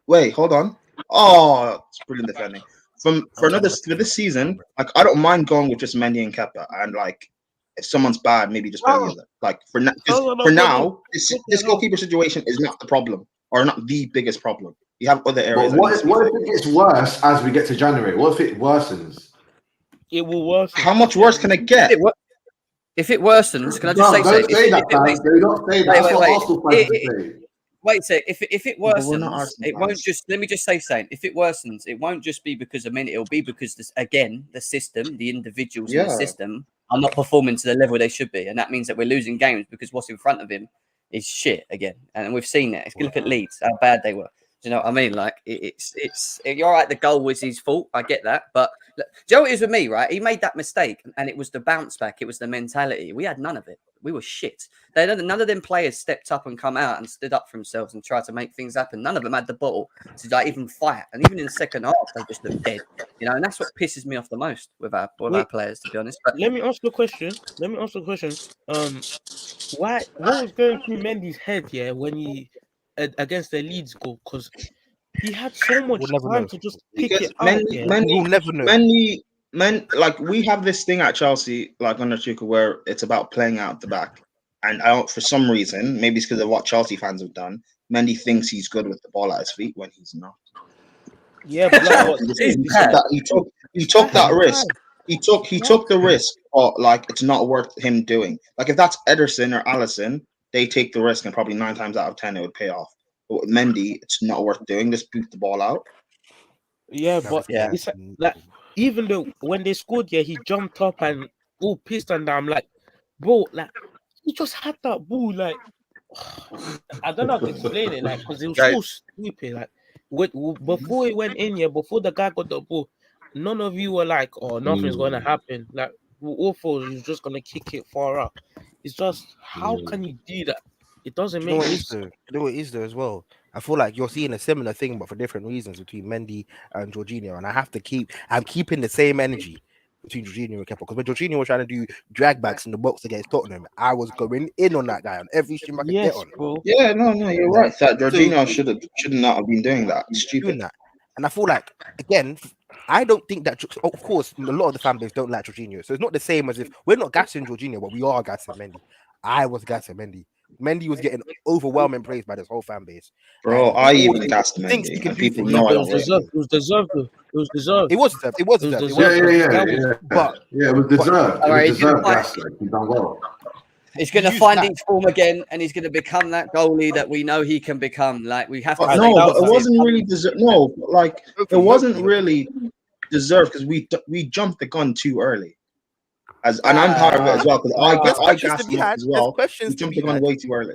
Wait, hold on. Oh, it's brilliant defending. For this season, like I don't mind going with just Mendy and Kepa, and like if someone's bad, maybe just bring them. Like for now, this goalkeeper situation is not the problem, or not the biggest problem. You have other areas. But what if it gets worse as we get to January? What if it worsens? It will worsen. How much worse can it get? If it worsens, can I just say something? Don't say that. That's what Arsenal fans say. Wait a sec. If it worsens, it won't just. Let me just say something. If it worsens, it won't just be because of Mendy. It'll be because the system, the individuals in the system are not performing to the level they should be, and that means that we're losing games because what's in front of him is shit again. And we've seen it. Look at Leeds, how bad they were. Do you know what I mean? Like it's you're right. The goal was his fault. I get that, but look, Joe is with me, right? He made that mistake, and it was the bounce back. It was the mentality. We had none of it. we were shit. None of them players stepped up and come out and stood up for themselves and tried to make things happen. None of them had the ball to like even fight. And even in the second half, they just looked dead. You know, and that's what pisses me off the most with our players, to be honest. But let me ask you a question. What was going through Mendy's head, when he against the Leeds goal? Because he had so much time to just pick it out. We'll never know. Like we have this thing at Chelsea, like on the Tuchel, where it's about playing out the back. And for some reason, maybe it's because of what Chelsea fans have done, Mendy thinks he's good with the ball at his feet when he's not. Yeah, but he took that risk. He took the risk, but like it's not worth him doing. Like if that's Ederson or Alisson, they take the risk, and probably 9 times out of 10 it would pay off. But with Mendy, it's not worth doing. Just boot the ball out. Yeah, but it's like even though when they scored, he jumped up and all pissed, and I'm like, bro, like he just had that ball, like I don't know how to explain it, like because it was so stupid. Like before it went in, before the guy got the ball, none of you were like, oh, nothing's gonna happen. Like all thought he was just gonna kick it far up. It's just how can you do that? It doesn't make sense. You know what it is though as well. I feel like you're seeing a similar thing, but for different reasons between Mendy and Jorginho. And I'm keeping the same energy between Jorginho and Kepa. Because when Jorginho was trying to do drag backs in the box against Tottenham, I was going in on that guy on every stream I could get on. Bro. Yeah, no, you're right. That Jorginho should not have been doing that. It's stupid. Doing that. And I feel like, again, I don't think that, of course, a lot of the fan base don't like Jorginho. So it's not the same as if we're not gassing Jorginho, but we are gassing Mendy. I was gassing Mendy. Mendy was getting overwhelming praise by this whole fan base. Bro, I even gassed Mendy. And people know I don't rate him. It was deserved. It was deserved. But it was deserved. All right, He's done well. He's going to find his form again, and he's going to become that goalie that we know he can become. Like we have to. But it wasn't really deserved. No, like it wasn't really deserved because we jumped the gun too early. And I'm part of it as well because I gassed him as well. We jumped the gun way too early.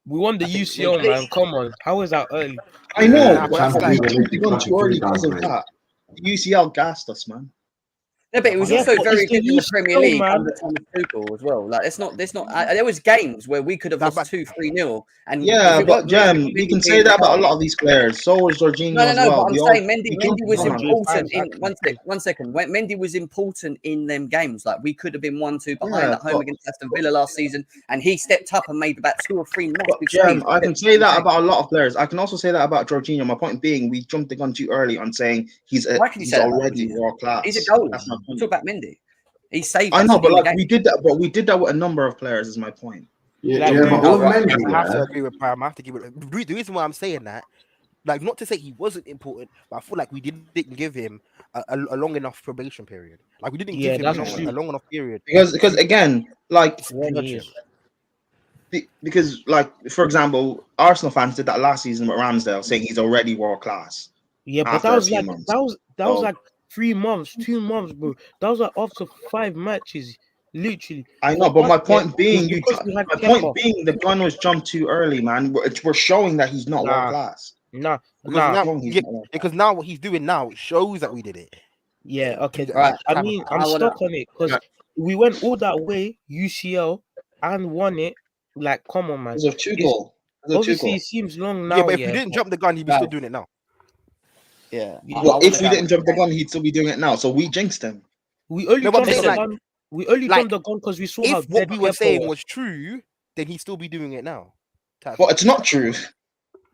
We won the UCL, man. Come on, how is that early? I know. We jumped the gun too early because of that. The UCL gassed us, man. No, but it was also very good in the Premier League under Thomas Tuchel as well. Like, it's not. There was games where we could have lost 2-3-0. And but Jam, we can say that about a lot of these players. So was Jorginho as well. But I'm saying Mendy was important in one second. When Mendy was important in them games, like we could have been 1-2 behind at home against Aston Villa last season, and he stepped up and made about 2 or 3 knocks. Jam, I can say that about a lot of players. I can also say that about Jorginho. My point being, we jumped the gun too early on saying he's already world class. He's a goalie. Talk about Mendy. He saved. I know, but like we did that, with a number of players. Is my point. I have to agree with Prime. I have to give it. The reason why I'm saying that, like, not to say he wasn't important, but I feel like we didn't give him a long enough probation period. Like we didn't give him a long enough period. Because again, like because like for example, Arsenal fans did that last season with Ramsdale, saying he's already world class. Yeah, but that was like 3 months, 2 months, bro. That was like after 5 matches, literally. I know, but my point being, the gun was jumped too early, man. We're showing that he's not world class. Because now what he's doing now shows that we did it. Yeah, okay. Right. I mean, I'm stuck on it because we went all that way, UCL, and won it. Like, come on, man. It was a Tuchel. Obviously, it seems long now. Yeah, but if we didn't jump the gun, he'd be still doing it now. Yeah. Well, if we didn't jump the gun, he'd still be doing it now. So we jinxed him. We only jumped the gun. We only jumped the gun because we saw how what we were saying was true. Then he'd still be doing it now. Well, it's not true.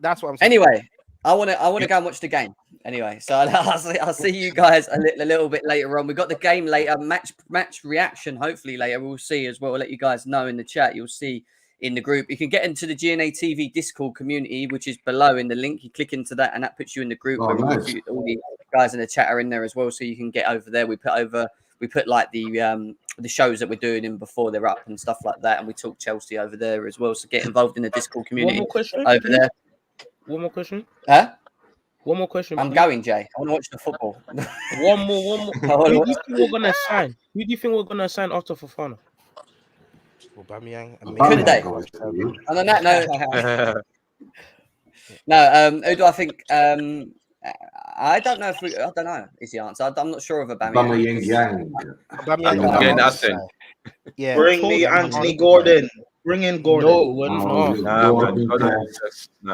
That's what I'm saying. Anyway, I want to go and watch the game. Anyway, so I'll see you guys a little bit later on. We've got the game later, match reaction. Hopefully later we'll see as well. I'll let you guys know in the chat. You'll see in the group. You can get into the GNA TV Discord community, which is below in the link. You click into that and that puts you in the group where all the guys in the chat are in there as well. So you can get over there. We put like the shows that we're doing in before they're up and stuff like that. And we talk Chelsea over there as well. So get involved in the Discord community over there. One more question. Huh? One more question. I'm going, Jay. I want to watch the football. One more. Who do you think we're gonna sign? Who do you think we're gonna sign after Fofana? Aubameyang. Could they? On that note, no. Who do I think? I don't know if I don't know is the answer. I'm not sure of Aubameyang. Again, Aston. Yeah. Bring me Anthony Gordon. Bring in Gordon. No, we're not.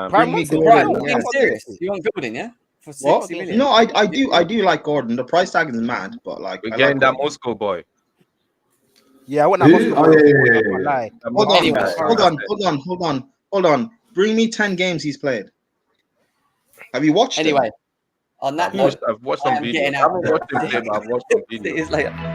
Bring me Right, Gordon. you're being serious. You want Gordon, yeah? For What? 60 million. No, I do like Gordon. The price tag is mad, but like We're I getting like that Gordon. Moscow boy. Yeah, I want that. Who? Moscow Oh, boy. yeah. I can't lie. Hold on. Bring me 10 games he's played. Have you watched him? Anyway, on that note, I've watched I some am videos. getting I out. haven't watched him play, but I've watched some videos. See you later.